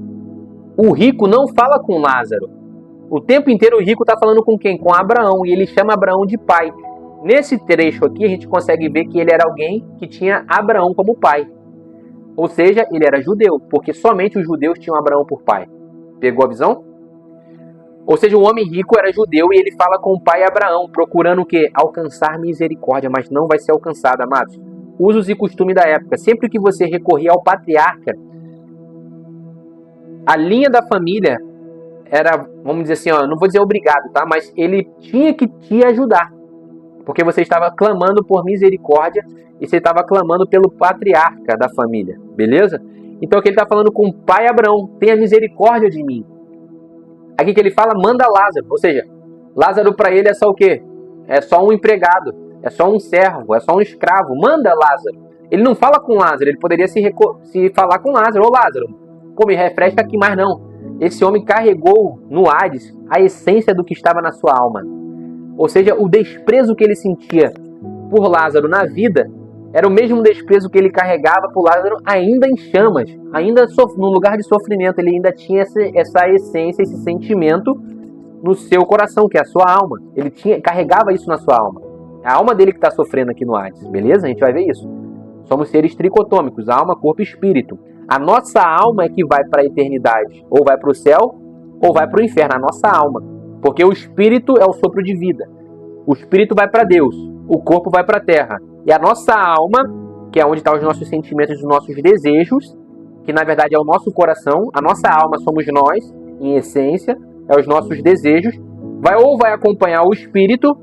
o rico não fala com Lázaro. O tempo inteiro o rico está falando com quem? Com Abraão, e ele chama Abraão de pai. Nesse trecho aqui a gente consegue ver que ele era alguém que tinha Abraão como pai. Ou seja, ele era judeu, porque somente os judeus tinham Abraão por pai. Pegou a visão? Ou seja, o homem rico era judeu e ele fala com o pai Abraão, procurando o quê? Alcançar misericórdia, mas não vai ser alcançado, amados. Usos e costumes da época. Sempre que você recorria ao patriarca, a linha da família era, vamos dizer assim, ó, não vou dizer obrigado, tá? Mas ele tinha que te ajudar. Porque você estava clamando por misericórdia e você estava clamando pelo patriarca da família, beleza? Então aqui ele está falando com o pai Abraão: tenha misericórdia de mim. Aqui que ele fala, manda Lázaro. Ou seja, Lázaro para ele é só o quê? É só um empregado, é só um servo, é só um escravo. Manda Lázaro. Ele não fala com Lázaro, ele poderia se falar com Lázaro. Ô Lázaro, pô, me refresca aqui, mas não. Esse homem carregou no Hades a essência do que estava na sua alma. Ou seja, o desprezo que ele sentia por Lázaro na vida era o mesmo desprezo que ele carregava por Lázaro ainda em chamas, ainda no lugar de sofrimento. Ele ainda tinha essa essência, esse sentimento no seu coração, que é a sua alma. Ele carregava isso na sua alma. É a alma dele que está sofrendo aqui no Hades, beleza? A gente vai ver isso. Somos seres tricotômicos, alma, corpo e espírito. A nossa alma é que vai para a eternidade, ou vai para o céu, ou vai para o inferno, a nossa alma. Porque o espírito é o sopro de vida. O espírito vai para Deus, o corpo vai para a terra. E a nossa alma, que é onde estão os nossos sentimentos, os nossos desejos, que na verdade é o nosso coração, a nossa alma somos nós, em essência, é os nossos desejos, vai acompanhar o espírito,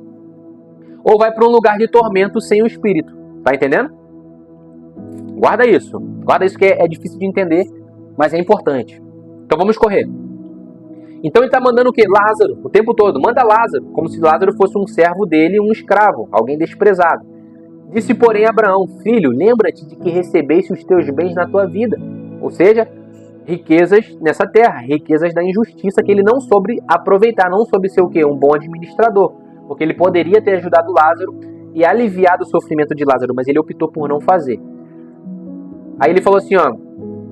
ou vai para um lugar de tormento sem o espírito. Tá entendendo? Guarda isso que é difícil de entender, mas é importante. Então vamos correr. Então ele está mandando o quê? Lázaro, o tempo todo. Manda Lázaro, como se Lázaro fosse um servo dele, um escravo, alguém desprezado. Disse, porém, Abraão: filho, lembra-te de que recebeste os teus bens na tua vida. Ou seja, riquezas nessa terra, riquezas da injustiça que ele não soube aproveitar, não soube ser o quê? Um bom administrador. Porque ele poderia ter ajudado Lázaro e aliviado o sofrimento de Lázaro, mas ele optou por não fazer. Aí ele falou assim, ó: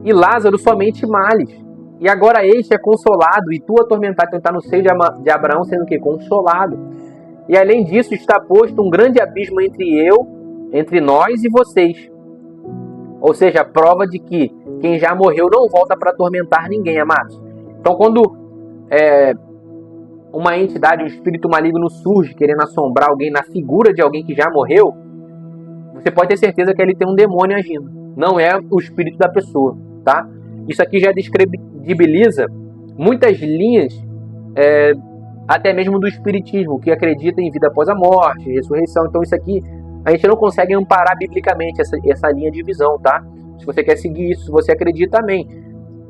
e Lázaro somente males. E agora este é consolado, e tu atormentado. Então está no seio de Abraão sendo o quê? Consolado. E além disso está posto um grande abismo entre nós e vocês. Ou seja, a prova de que quem já morreu não volta para atormentar ninguém, amados. Então quando uma entidade, um espírito maligno surge querendo assombrar alguém na figura de alguém que já morreu, você pode ter certeza que ele tem um demônio agindo. Não é o espírito da pessoa, tá? Isso aqui já descredibiliza muitas linhas, até mesmo do espiritismo, que acredita em vida após a morte, ressurreição. Então isso aqui a gente não consegue amparar biblicamente essa linha de visão, tá? Se você quer seguir isso, se você acredita, amém.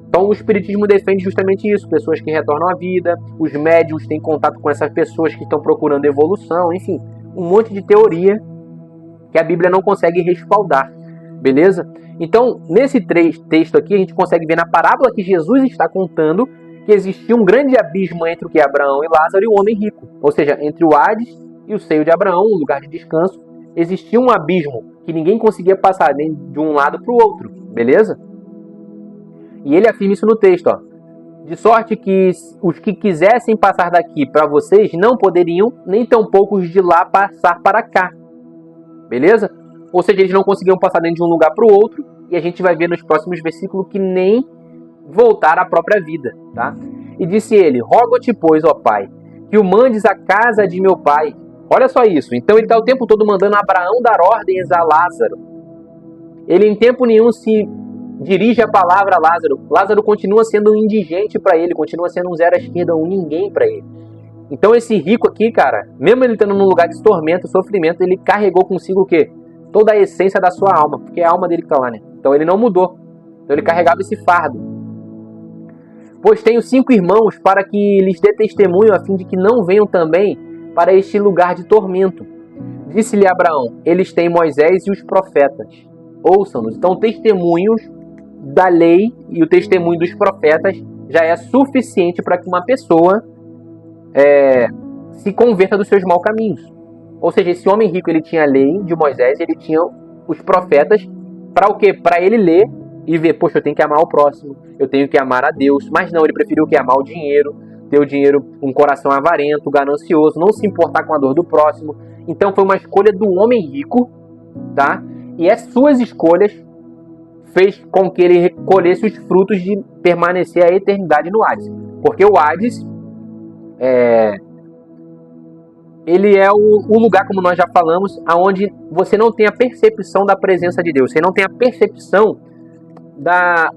Então o espiritismo defende justamente isso, pessoas que retornam à vida, os médiuns têm contato com essas pessoas que estão procurando evolução, enfim, um monte de teoria que a Bíblia não consegue respaldar, beleza? Então, nesse texto aqui, a gente consegue ver na parábola que Jesus está contando que existia um grande abismo entre o que Abraão e Lázaro e o homem rico. Ou seja, entre o Hades e o seio de Abraão, um lugar de descanso, existia um abismo que ninguém conseguia passar nem de um lado para o outro, beleza? E ele afirma isso no texto, ó: de sorte que os que quisessem passar daqui para vocês não poderiam, nem tampouco os de lá passar para cá. Beleza? Ou seja, eles não conseguiam passar dentro de um lugar para o outro, e a gente vai ver nos próximos versículos que nem voltar à própria vida, tá? E disse ele: rogo-te, pois, ó Pai, que o mandes à casa de meu pai. Olha só isso. Então ele está o tempo todo mandando Abraão dar ordens a Lázaro. Ele em tempo nenhum se dirige a palavra a Lázaro. Lázaro continua sendo um indigente para ele, continua sendo um zero à esquerda, um ninguém para ele. Então esse rico aqui, cara, mesmo ele estando num lugar de tormento, sofrimento, ele carregou consigo o quê? Toda a essência da sua alma, porque é a alma dele que está lá, né? Então ele não mudou. Então ele carregava esse fardo. Pois tenho 5 irmãos para que lhes dê testemunho, a fim de que não venham também para este lugar de tormento. Disse-lhe Abraão, eles têm Moisés e os profetas. Ouçam-nos. Então, testemunhos da lei e o testemunho dos profetas já é suficiente para que uma pessoa se converta dos seus maus caminhos. Ou seja, esse homem rico, ele tinha a lei de Moisés, ele tinha os profetas, para o quê? Para ele ler e ver, poxa, eu tenho que amar o próximo, eu tenho que amar a Deus. Mas não, ele preferiu que amar o dinheiro, ter o dinheiro, um coração avarento, ganancioso, não se importar com a dor do próximo. Então foi uma escolha do homem rico, tá? E as suas escolhas fez com que ele recolhesse os frutos de permanecer a eternidade no Hades. Porque o Hades ele é o lugar, como nós já falamos, aonde você não tem a percepção da presença de Deus. Você não tem a percepção da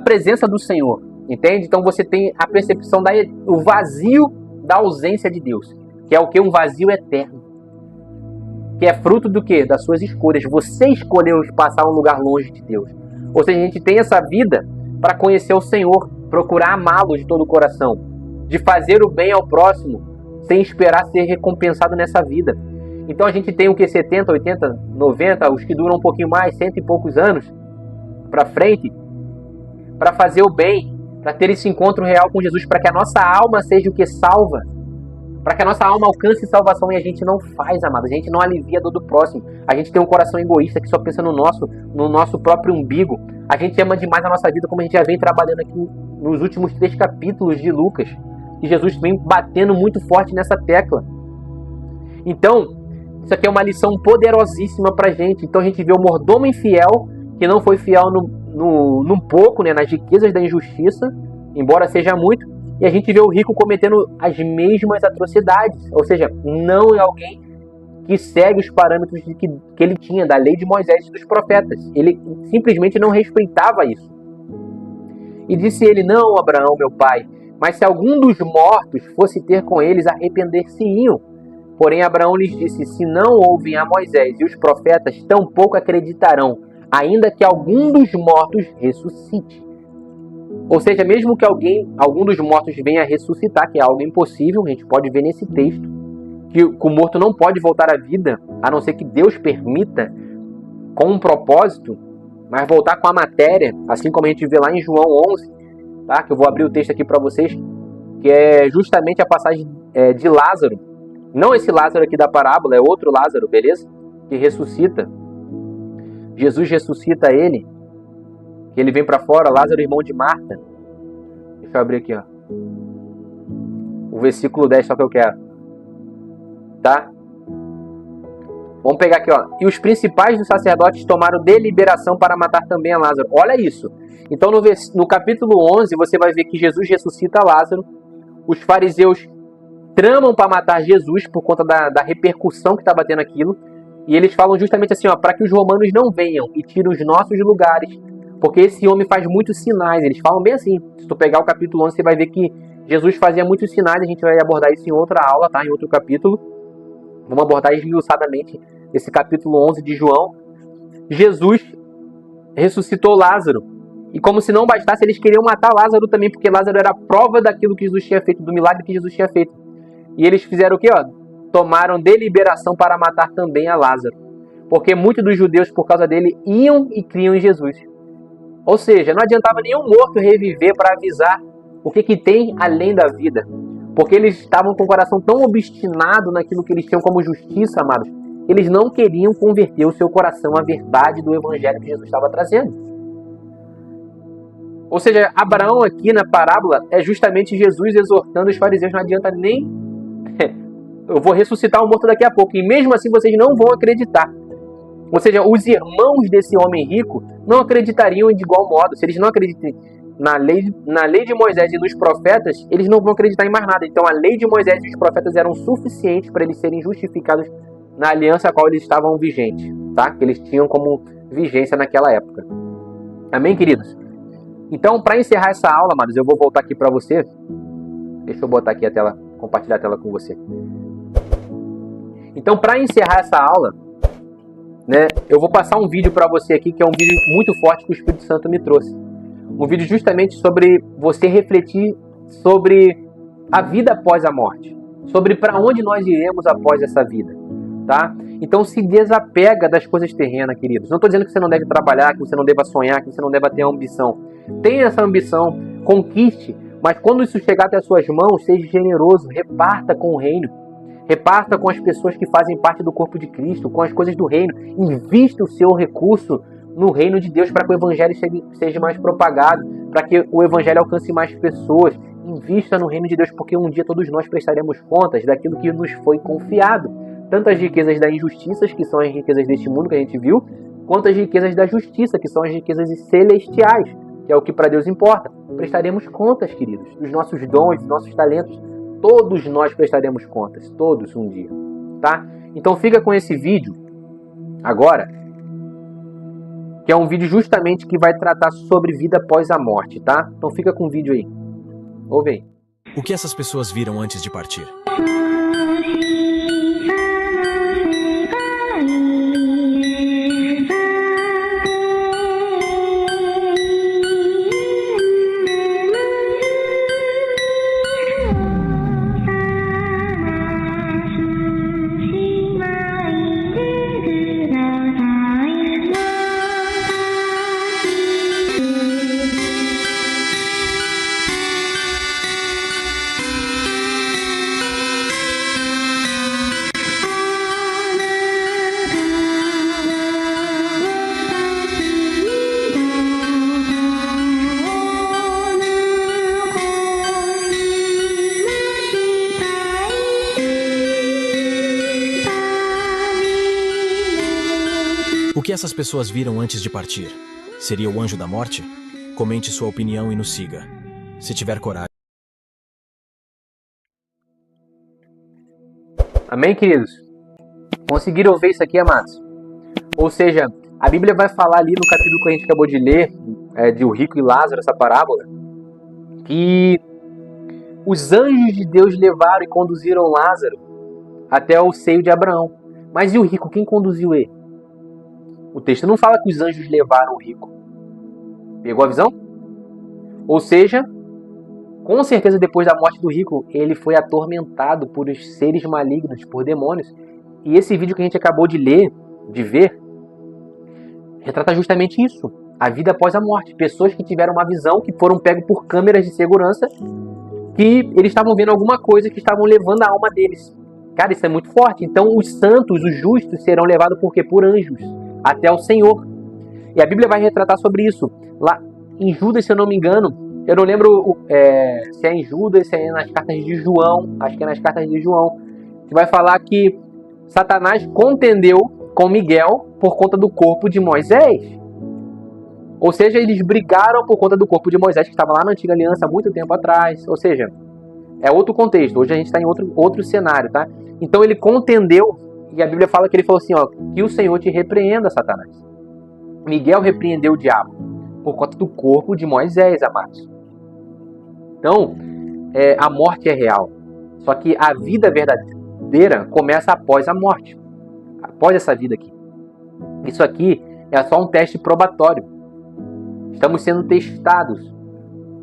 presença do Senhor. Entende? Então você tem a percepção do vazio da ausência de Deus. Que é o que? Um vazio eterno. Que é fruto do quê? Das suas escolhas. Você escolheu passar um lugar longe de Deus. Ou seja, a gente tem essa vida para conhecer o Senhor, procurar amá-lo de todo o coração, de fazer o bem ao próximo, sem esperar ser recompensado nessa vida. Então a gente tem o que? 70, 80, 90, os que duram um pouquinho mais, 100 e poucos anos para frente, para fazer o bem, para ter esse encontro real com Jesus, para que a nossa alma seja o que salva, para que a nossa alma alcance salvação. E a gente não faz, amados, a gente não alivia a dor do próximo. A gente tem um coração egoísta que só pensa no nosso próprio umbigo. A gente ama demais a nossa vida, como a gente já vem trabalhando aqui nos últimos 3 capítulos de Lucas, que Jesus vem batendo muito forte nessa tecla. Então, isso aqui é uma lição poderosíssima pra gente. Então a gente vê o mordomo infiel, que não foi fiel num pouco, né, nas riquezas da injustiça, embora seja muito, e a gente vê o rico cometendo as mesmas atrocidades. Ou seja, não é alguém que segue os parâmetros que ele tinha da lei de Moisés e dos profetas. Ele simplesmente não respeitava isso. E disse ele, não, Abraão, meu pai, mas se algum dos mortos fosse ter com eles, arrepender-se-iam. Porém, Abraão lhes disse, se não ouvem a Moisés e os profetas, tampouco acreditarão, ainda que algum dos mortos ressuscite. Ou seja, mesmo que algum dos mortos venha a ressuscitar, que é algo impossível, a gente pode ver nesse texto, que o morto não pode voltar à vida, a não ser que Deus permita, com um propósito, mas voltar com a matéria, assim como a gente vê lá em João 11, tá? Que eu vou abrir o texto aqui para vocês, que é justamente a passagem de Lázaro. Não esse Lázaro aqui da parábola, é outro Lázaro, beleza? Que ressuscita. Jesus ressuscita ele, que ele vem para fora, Lázaro, irmão de Marta. Deixa eu abrir aqui, ó. O versículo 10 só que eu quero. Tá? Vamos pegar aqui, ó. E os principais dos sacerdotes tomaram deliberação para matar também a Lázaro. Olha isso. Então no capítulo 11 você vai ver que Jesus ressuscita Lázaro. Os fariseus tramam para matar Jesus por conta da repercussão que estava tendo aquilo. E eles falam justamente assim, ó, para que os romanos não venham e tirem os nossos lugares, porque esse homem faz muitos sinais. Eles falam bem assim. Se tu pegar o capítulo 11, você vai ver que Jesus fazia muitos sinais. A gente vai abordar isso em outra aula, tá? Em outro capítulo. Vamos abordar esmiuçadamente esse capítulo 11 de João. Jesus ressuscitou Lázaro. E como se não bastasse, eles queriam matar Lázaro também, porque Lázaro era a prova daquilo que Jesus tinha feito, do milagre que Jesus tinha feito. E eles fizeram o quê? Ó? Tomaram deliberação para matar também a Lázaro. Porque muitos dos judeus, por causa dele, iam e criam em Jesus. Ou seja, não adiantava nenhum morto reviver para avisar o que tem além da vida. Porque eles estavam com o coração tão obstinado naquilo que eles tinham como justiça, amados. Eles não queriam converter o seu coração à verdade do evangelho que Jesus estava trazendo. Ou seja, Abraão aqui na parábola é justamente Jesus exortando os fariseus. Não adianta nem... eu vou ressuscitar o morto daqui a pouco. E mesmo assim vocês não vão acreditar. Ou seja, os irmãos desse homem rico não acreditariam de igual modo. Se eles não acreditam na lei de Moisés e nos profetas, eles não vão acreditar em mais nada. Então a lei de Moisés e os profetas eram suficientes para eles serem justificados na aliança a qual eles estavam vigentes, tá? Que eles tinham como vigência naquela época. Amém, queridos? Então, para encerrar essa aula, amados, eu vou voltar aqui para você. Deixa eu botar aqui a tela compartilhar a tela com você. Então, para encerrar essa aula, né, eu vou passar um vídeo para você aqui, que é um vídeo muito forte que o Espírito Santo me trouxe. Um vídeo justamente sobre você refletir sobre a vida após a morte, sobre para onde nós iremos após essa vida, tá? Então se desapega das coisas terrenas, queridos. Não estou dizendo que você não deve trabalhar, que você não deva sonhar, que você não deva ter ambição. Tenha essa ambição, conquiste, mas quando isso chegar até as suas mãos, seja generoso, reparta com o reino. Reparta com as pessoas que fazem parte do corpo de Cristo, com as coisas do reino. Invista o seu recurso no reino de Deus para que o evangelho seja mais propagado, para que o evangelho alcance mais pessoas. Invista no reino de Deus, porque um dia todos nós prestaremos contas daquilo que nos foi confiado. Tanto as riquezas da injustiça, que são as riquezas deste mundo que a gente viu, quanto as riquezas da justiça, que são as riquezas celestiais, que é o que para Deus importa. Prestaremos contas, queridos, dos nossos dons, dos nossos talentos. Todos nós prestaremos contas, todos um dia, tá? Então fica com esse vídeo agora, que é um vídeo justamente que vai tratar sobre vida após a morte, tá? Então fica com o vídeo aí. Ouve aí. O que essas pessoas viram antes de partir? O que essas pessoas viram antes de partir? Seria o anjo da morte? Comente sua opinião e nos siga, se tiver coragem. Amém, queridos? Conseguiram ver isso aqui, amados? Ou seja, a Bíblia vai falar ali no capítulo que a gente acabou de ler, de o rico e Lázaro, essa parábola, que os anjos de Deus levaram e conduziram Lázaro até o seio de Abraão. Mas e o rico? Quem conduziu ele? O texto não fala que os anjos levaram o rico. Pegou a visão? Ou seja, com certeza depois da morte do rico, ele foi atormentado por os seres malignos, por demônios. E esse vídeo que a gente acabou de ler, de ver, retrata justamente isso. A vida após a morte. Pessoas que tiveram uma visão, que foram pegos por câmeras de segurança, que eles estavam vendo alguma coisa que estavam levando a alma deles. Cara, isso é muito forte. Então os santos, os justos, serão levados por quê? Por anjos, até o Senhor. E a Bíblia vai retratar sobre isso. Lá em Judas, se eu não me engano, eu não lembro se é em Judas, se é nas cartas de João, acho que é nas cartas de João, que vai falar que Satanás contendeu com Miguel por conta do corpo de Moisés. Ou seja, eles brigaram por conta do corpo de Moisés, que estava lá na Antiga Aliança há muito tempo atrás. Ou seja, é outro contexto. Hoje a gente está em outro cenário, tá? Então ele contendeu, e a Bíblia fala que ele falou assim, ó, que o Senhor te repreenda, Satanás. Miguel repreendeu o diabo por conta do corpo de Moisés, amados. Então, a morte é real. Só que a vida verdadeira começa após a morte. Após essa vida aqui. Isso aqui é só um teste probatório. Estamos sendo testados.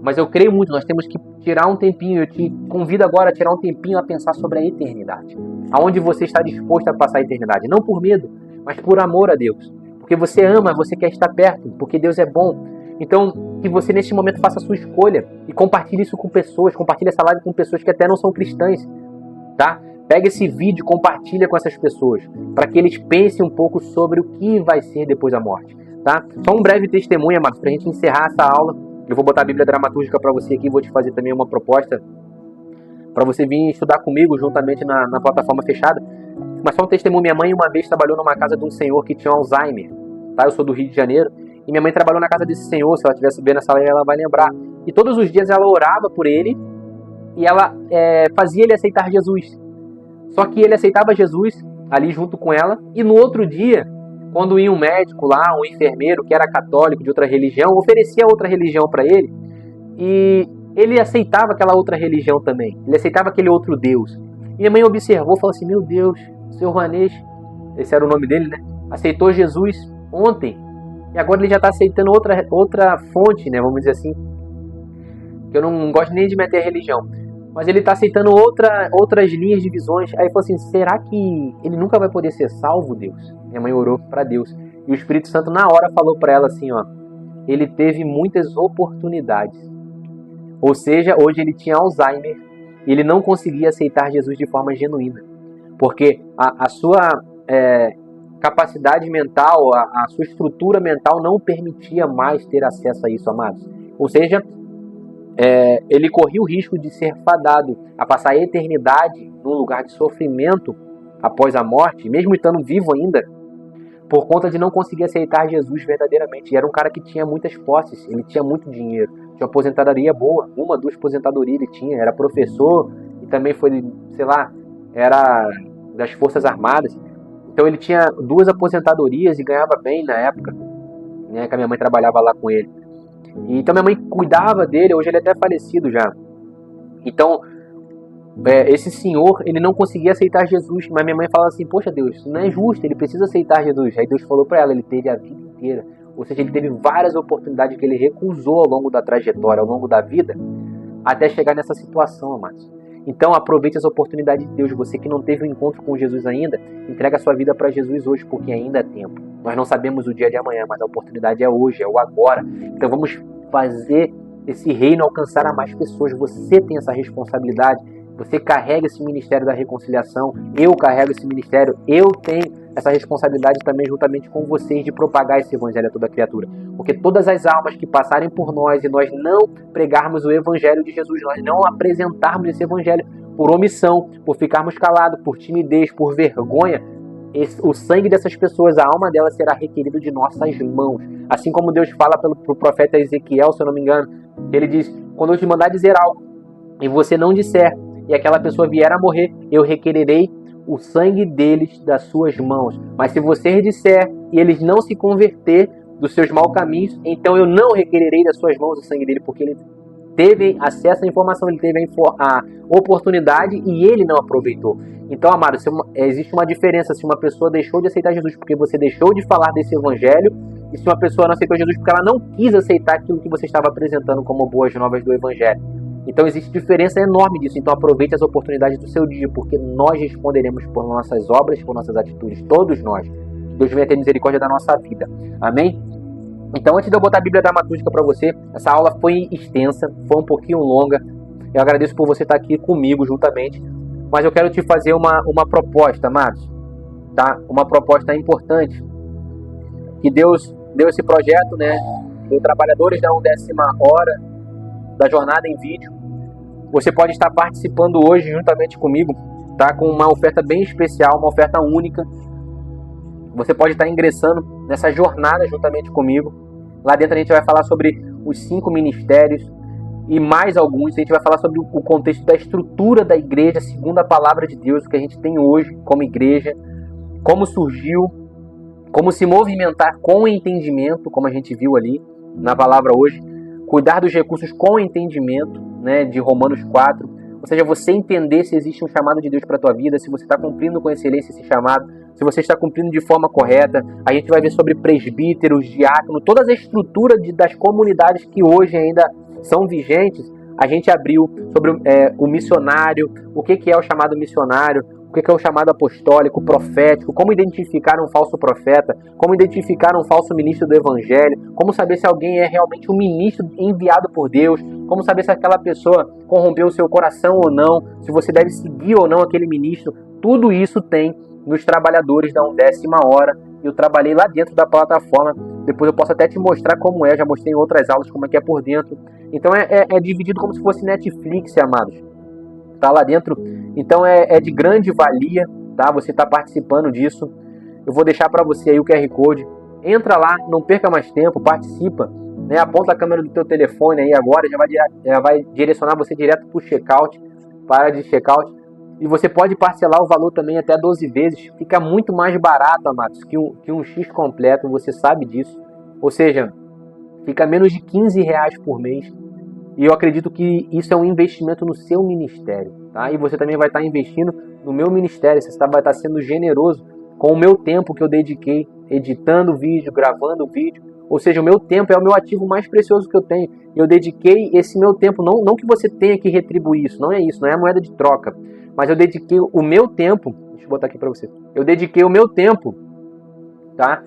Mas eu creio muito, nós temos que tirar um tempinho. Eu te convido agora a tirar um tempinho a pensar sobre a eternidade. Aonde você está disposto a passar a eternidade. Não por medo, mas por amor a Deus. Porque você ama, você quer estar perto, porque Deus é bom. Então, que você neste momento faça a sua escolha e compartilhe isso com pessoas, compartilhe essa live com pessoas que até não são cristãs, tá? Pega esse vídeo e compartilha com essas pessoas, para que eles pensem um pouco sobre o que vai ser depois da morte, tá? Só um breve testemunho, amados, para a gente encerrar essa aula. Eu vou botar a Bíblia Dramatúrgica para você aqui, vou te fazer também uma proposta para você vir estudar comigo juntamente na plataforma fechada. Mas só um testemunho, minha mãe uma vez trabalhou numa casa de um senhor que tinha Alzheimer, tá? Eu sou do Rio de Janeiro, e minha mãe trabalhou na casa desse senhor, se ela estiver vendo essa live ela vai lembrar. E todos os dias ela orava por ele, e ela fazia ele aceitar Jesus. Só que ele aceitava Jesus ali junto com ela, e no outro dia, quando ia um médico lá, um enfermeiro que era católico de outra religião, oferecia outra religião para ele, e ele aceitava aquela outra religião também. Ele aceitava aquele outro Deus. Minha mãe observou e falou assim, meu Deus, o seu Juanês, esse era o nome dele, né? Aceitou Jesus ontem. E agora ele já está aceitando outra fonte, né? Vamos dizer assim. Que eu não gosto nem de meter a religião. Mas ele está aceitando outras linhas de visões. Aí falou assim, será que ele nunca vai poder ser salvo, Deus? Minha mãe orou para Deus. E o Espírito Santo na hora falou para ela assim, ó. Ele teve muitas oportunidades. Ou seja, hoje ele tinha Alzheimer. E ele não conseguia aceitar Jesus de forma genuína. Porque a sua capacidade mental, a sua estrutura mental não permitia mais ter acesso a isso, amados. Ou seja, ele corria o risco de ser fadado a passar a eternidade num lugar de sofrimento após a morte, mesmo estando vivo ainda, por conta de não conseguir aceitar Jesus verdadeiramente. E era um cara que tinha muitas posses, ele tinha muito dinheiro, tinha uma aposentadoria boa, 2 aposentadorias ele tinha, era professor e também foi, sei lá, era das Forças Armadas. Então ele tinha 2 aposentadorias e ganhava bem na época, né, que a minha mãe trabalhava lá com ele. Então minha mãe cuidava dele, hoje ele é até falecido já. Então, esse senhor, ele não conseguia aceitar Jesus, mas minha mãe falava assim, poxa Deus, isso não é justo, ele precisa aceitar Jesus. Aí Deus falou para ela, ele teve a vida inteira. Ou seja, ele teve várias oportunidades que ele recusou ao longo da trajetória, ao longo da vida, até chegar nessa situação, amados. Então aproveite as oportunidades de Deus. Você que não teve um encontro com Jesus ainda, entrega a sua vida para Jesus hoje, porque ainda é tempo. Nós não sabemos o dia de amanhã, mas a oportunidade é hoje, é o agora. Então vamos fazer esse reino alcançar a mais pessoas. Você tem essa responsabilidade. Você carrega esse ministério da reconciliação. Eu carrego esse ministério. Eu tenho essa responsabilidade também juntamente com vocês de propagar esse evangelho a toda criatura. Porque todas as almas que passarem por nós e nós não pregarmos o evangelho de Jesus, nós não apresentarmos esse evangelho por omissão, por ficarmos calados, por timidez, por vergonha, o sangue dessas pessoas, a alma delas será requerido de nossas mãos. Assim como Deus fala para o profeta Ezequiel, se eu não me engano, ele diz, quando eu te mandar dizer algo e você não disser, e aquela pessoa vier a morrer, eu requererei o sangue deles das suas mãos. Mas se você disser e eles não se converter dos seus maus caminhos, então eu não requererei das suas mãos o sangue dele, porque ele teve acesso à informação, ele teve a oportunidade e ele não aproveitou. Então, amado, existe uma diferença se uma pessoa deixou de aceitar Jesus porque você deixou de falar desse evangelho, e se uma pessoa não aceitou Jesus porque ela não quis aceitar aquilo que você estava apresentando como boas novas do evangelho. Então existe diferença enorme disso. Então aproveite as oportunidades do seu dia, porque nós responderemos por nossas obras, por nossas atitudes, todos nós. Deus venha ter misericórdia da nossa vida. Amém? Então, antes de eu botar a Bíblia Dramatúrgica para você, essa aula foi extensa, foi um pouquinho longa. Eu agradeço por você estar aqui comigo juntamente, mas eu quero te fazer uma proposta, amados, tá? Uma proposta importante, que Deus deu esse projeto, né, do Trabalhadores da 1ª Hora, da jornada em vídeo. Você pode estar participando hoje juntamente comigo, tá? Com uma oferta bem especial, uma oferta única. Você pode estar ingressando nessa jornada juntamente comigo. Lá dentro a gente vai falar sobre os 5 ministérios e mais alguns. A gente vai falar sobre o contexto da estrutura da igreja, segundo a palavra de Deus, o que a gente tem hoje como igreja, como surgiu, como se movimentar com entendimento, como a gente viu ali na palavra hoje, cuidar dos recursos com entendimento, né, de Romanos 4, ou seja, você entender se existe um chamado de Deus para a tua vida, se você está cumprindo com excelência esse chamado, se você está cumprindo de forma correta. A gente vai ver sobre presbíteros, diáconos, toda a estrutura das comunidades que hoje ainda são vigentes. A gente abriu sobre o missionário, o que é o chamado missionário, o que é o chamado apostólico, profético, como identificar um falso profeta, como identificar um falso ministro do evangelho, como saber se alguém é realmente um ministro enviado por Deus, como saber se aquela pessoa corrompeu o seu coração ou não, se você deve seguir ou não aquele ministro. Tudo isso tem nos Trabalhadores da 1ª Hora. Eu trabalhei lá dentro da plataforma, depois eu posso até te mostrar como é, já mostrei em outras aulas como é que é por dentro. Então é dividido como se fosse Netflix, amados. Tá lá dentro. Então é de grande valia, tá? Você tá participando disso. Eu vou deixar para você aí o QR Code. Entra lá, não perca mais tempo, participa, né? Aponta a câmera do teu telefone aí agora, já vai direcionar você direto pro checkout, para a área de checkout. E você pode parcelar o valor também até 12 vezes. Fica muito mais barato, amados, que um X completo, você sabe disso. Ou seja, fica menos de R$15 por mês. E eu acredito que isso é um investimento no seu ministério, tá? E você também vai estar investindo no meu ministério. Você vai estar sendo generoso com o meu tempo que eu dediquei editando vídeo, gravando vídeo. Ou seja, o meu tempo é o meu ativo mais precioso que eu tenho. Eu dediquei esse meu tempo, não que você tenha que retribuir isso, não é a moeda de troca. Mas eu dediquei o meu tempo, deixa eu botar aqui para você. Eu dediquei o meu tempo, tá?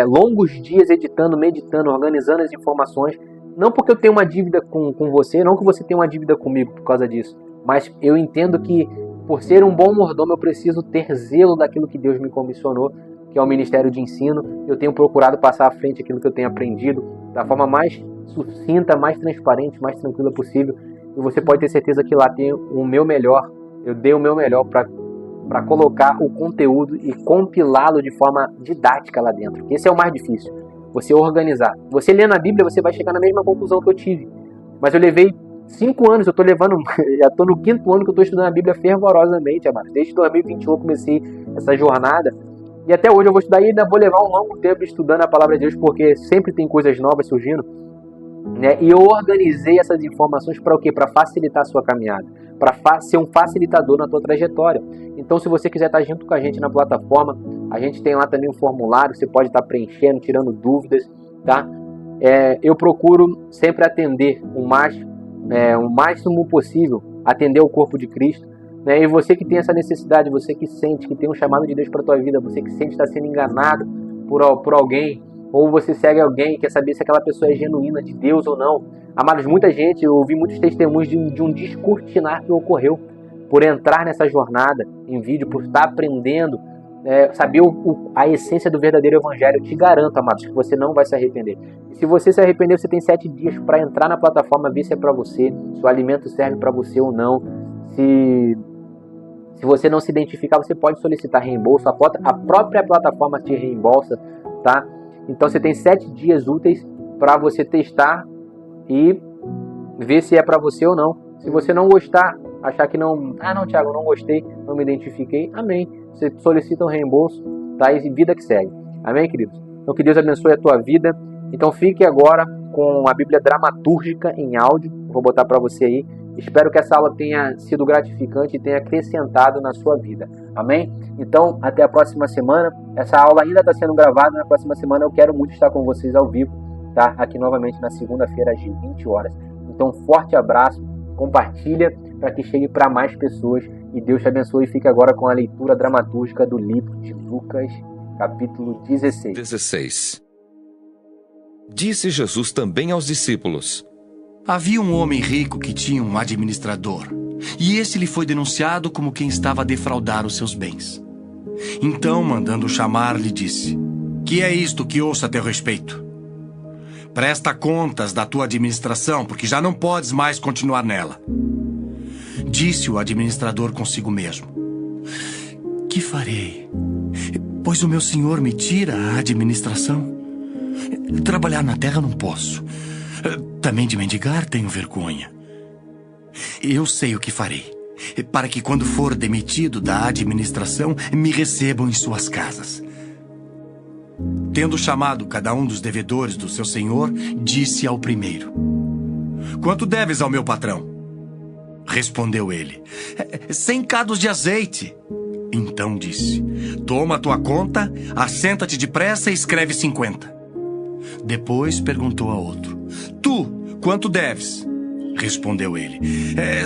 Longos dias editando, meditando, organizando as informações. Não porque eu tenho uma dívida com você, não que você tenha uma dívida comigo por causa disso. Mas eu entendo que por ser um bom mordomo eu preciso ter zelo daquilo que Deus me comissionou, que é o Ministério de Ensino. Eu tenho procurado passar à frente aquilo que eu tenho aprendido da forma mais sucinta, mais transparente, mais tranquila possível. E você pode ter certeza que lá tem o meu melhor. Eu dei o meu melhor para colocar o conteúdo e compilá-lo de forma didática lá dentro. Esse é o mais difícil, você organizar. Você lendo a Bíblia, você vai chegar na mesma conclusão que eu tive. Mas eu levei 5 anos, já estou no 5º ano que eu estou estudando a Bíblia fervorosamente, amado. Desde 2021 eu comecei essa jornada. E até hoje eu vou estudar e ainda vou levar um longo tempo estudando a Palavra de Deus, porque sempre tem coisas novas surgindo. Né? E eu organizei essas informações para o quê? Para facilitar a sua caminhada, para ser um facilitador na tua trajetória. Então, se você quiser estar junto com a gente na plataforma, a gente tem lá também um formulário, você pode estar preenchendo, tirando dúvidas, tá? Eu procuro sempre atender o máximo possível, atender o corpo de Cristo, né? E você que tem essa necessidade, você que sente que tem um chamado de Deus para a tua vida, você que sente estar sendo enganado por alguém, ou você segue alguém e quer saber se aquela pessoa é genuína de Deus ou não. Amados, muita gente, eu ouvi muitos testemunhos de um descortinar que ocorreu por entrar nessa jornada em vídeo, por estar aprendendo, saber a essência do verdadeiro evangelho. Eu te garanto, amados, que você não vai se arrepender. E se você se arrepender, você tem 7 dias para entrar na plataforma, ver se é para você, se o alimento serve para você ou não. Se você não se identificar, você pode solicitar reembolso. A própria plataforma te reembolsa, tá? Então você tem 7 dias úteis para você testar e ver se é para você ou não. Se você não gostar, achar que não, Thiago, não gostei, não me identifiquei, amém. Você solicita um reembolso, tá? E vida que segue. Amém, queridos? Então que Deus abençoe a tua vida. Então fique agora com a Bíblia dramatúrgica em áudio. Vou botar para você aí. Espero que essa aula tenha sido gratificante e tenha acrescentado na sua vida. Amém? Então, até a próxima semana. Essa aula ainda está sendo gravada. Na próxima semana eu quero muito estar com vocês ao vivo, tá? Aqui novamente na segunda-feira às 20 horas. Então, forte abraço. Compartilha para que chegue para mais pessoas. E Deus te abençoe. E fique agora com a leitura dramatúrgica do livro de Lucas, capítulo 16. Disse Jesus também aos discípulos: Havia um homem rico que tinha um administrador, e esse lhe foi denunciado como quem estava a defraudar os seus bens. Então, mandando chamar, lhe disse: Que é isto que ouço a teu respeito? Presta contas da tua administração, porque já não podes mais continuar nela. Disse o administrador consigo mesmo: Que farei? Pois o meu senhor me tira a administração. Trabalhar na terra não posso. Também de mendigar tenho vergonha. Eu sei o que farei, para que quando for demitido da administração, me recebam em suas casas. Tendo chamado cada um dos devedores do seu senhor, disse ao primeiro: Quanto deves ao meu patrão? Respondeu ele: 100 cados de azeite. Então disse: Toma a tua conta, assenta-te depressa e escreve 50. Depois perguntou a outro: Tu, quanto deves? Respondeu ele: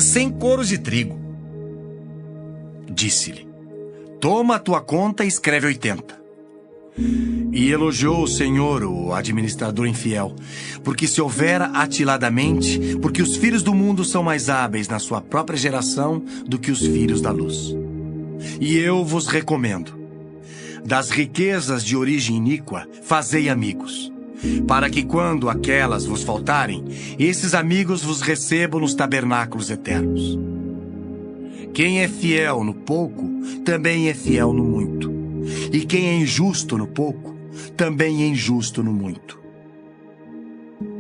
100 coros de trigo. Disse-lhe: Toma a tua conta e escreve 80. E elogiou o Senhor, o administrador infiel, porque se houvera atiladamente, porque os filhos do mundo são mais hábeis na sua própria geração do que os filhos da luz. E eu vos recomendo: das riquezas de origem iníqua, fazei amigos, para que quando aquelas vos faltarem, esses amigos vos recebam nos tabernáculos eternos. Quem é fiel no pouco, também é fiel no muito. E quem é injusto no pouco, também é injusto no muito.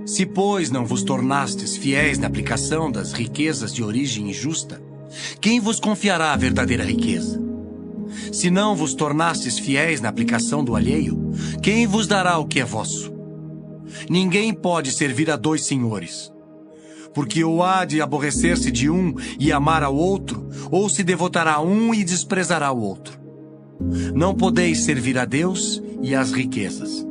Se, pois, não vos tornastes fiéis na aplicação das riquezas de origem injusta, quem vos confiará a verdadeira riqueza? Se não vos tornastes fiéis na aplicação do alheio, quem vos dará o que é vosso? Ninguém pode servir a 2 senhores, Porque ou há de aborrecer-se de um e amar ao outro, ou se devotará a um e desprezará o outro. Não podeis servir a Deus e às riquezas.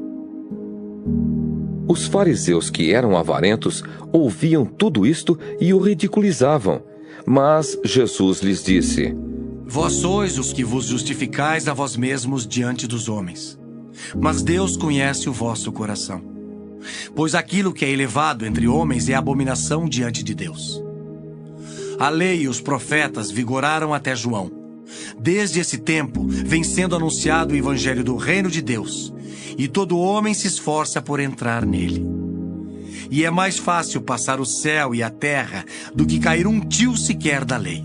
Os fariseus, que eram avarentos, ouviam tudo isto e o ridiculizavam. Mas Jesus lhes disse: Vós sois os que vos justificais a vós mesmos diante dos homens. Mas Deus conhece o vosso coração. Pois aquilo que é elevado entre homens é abominação diante de Deus. A lei e os profetas vigoraram até João. Desde esse tempo, vem sendo anunciado o evangelho do reino de Deus, e todo homem se esforça por entrar nele. E é mais fácil passar o céu e a terra do que cair um tio sequer da lei.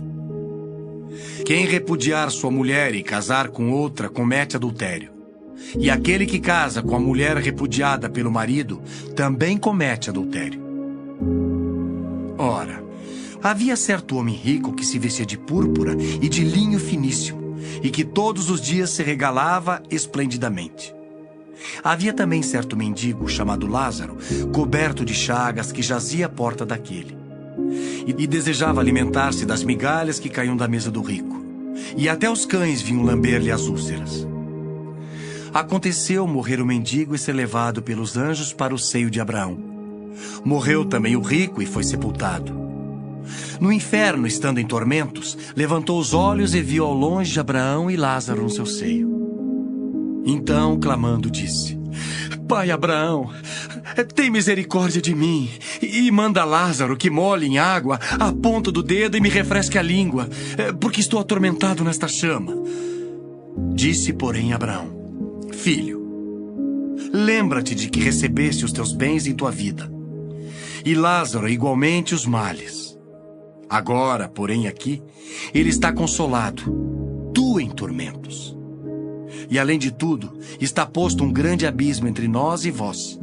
Quem repudiar sua mulher e casar com outra comete adultério. E aquele que casa com a mulher repudiada pelo marido também comete adultério. Ora, havia certo homem rico que se vestia de púrpura e de linho finíssimo, e que todos os dias se regalava esplendidamente. Havia também certo mendigo chamado Lázaro, coberto de chagas, que jazia à porta daquele, e desejava alimentar-se das migalhas que caíam da mesa do rico, e até os cães vinham lamber-lhe as úlceras. Aconteceu morrer o mendigo e ser levado pelos anjos para o seio de Abraão. Morreu também o rico e foi sepultado. No inferno, estando em tormentos, levantou os olhos e viu ao longe Abraão e Lázaro no seu seio. Então, clamando, disse: Pai Abraão, tem misericórdia de mim e manda Lázaro que molhe em água a ponta do dedo e me refresque a língua, porque estou atormentado nesta chama. Disse, porém, Abraão: Filho, lembra-te de que recebeste os teus bens em tua vida, e Lázaro igualmente os males. Agora, porém, aqui, ele está consolado, tu em tormentos. E, além de tudo, está posto um grande abismo entre nós e vós,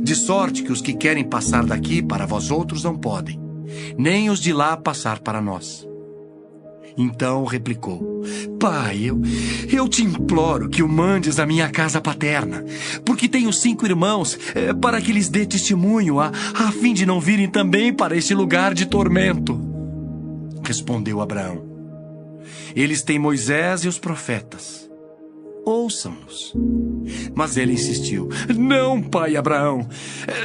de sorte que os que querem passar daqui para vós outros não podem, nem os de lá passar para nós. Então replicou: Pai, eu te imploro que o mandes à minha casa paterna, porque tenho 5 irmãos, para que lhes dê testemunho, a fim de não virem também para este lugar de tormento. Respondeu Abraão: Eles têm Moisés e os profetas. Ouçam-nos. Mas ele insistiu: Não, pai Abraão.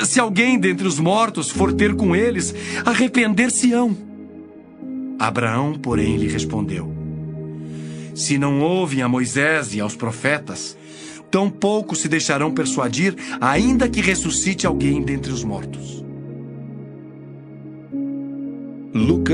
Se alguém dentre os mortos for ter com eles, arrepender-se-ão. Abraão, porém, lhe respondeu: Se não ouvem a Moisés e aos profetas, tampouco se deixarão persuadir, ainda que ressuscite alguém dentre os mortos. Lucas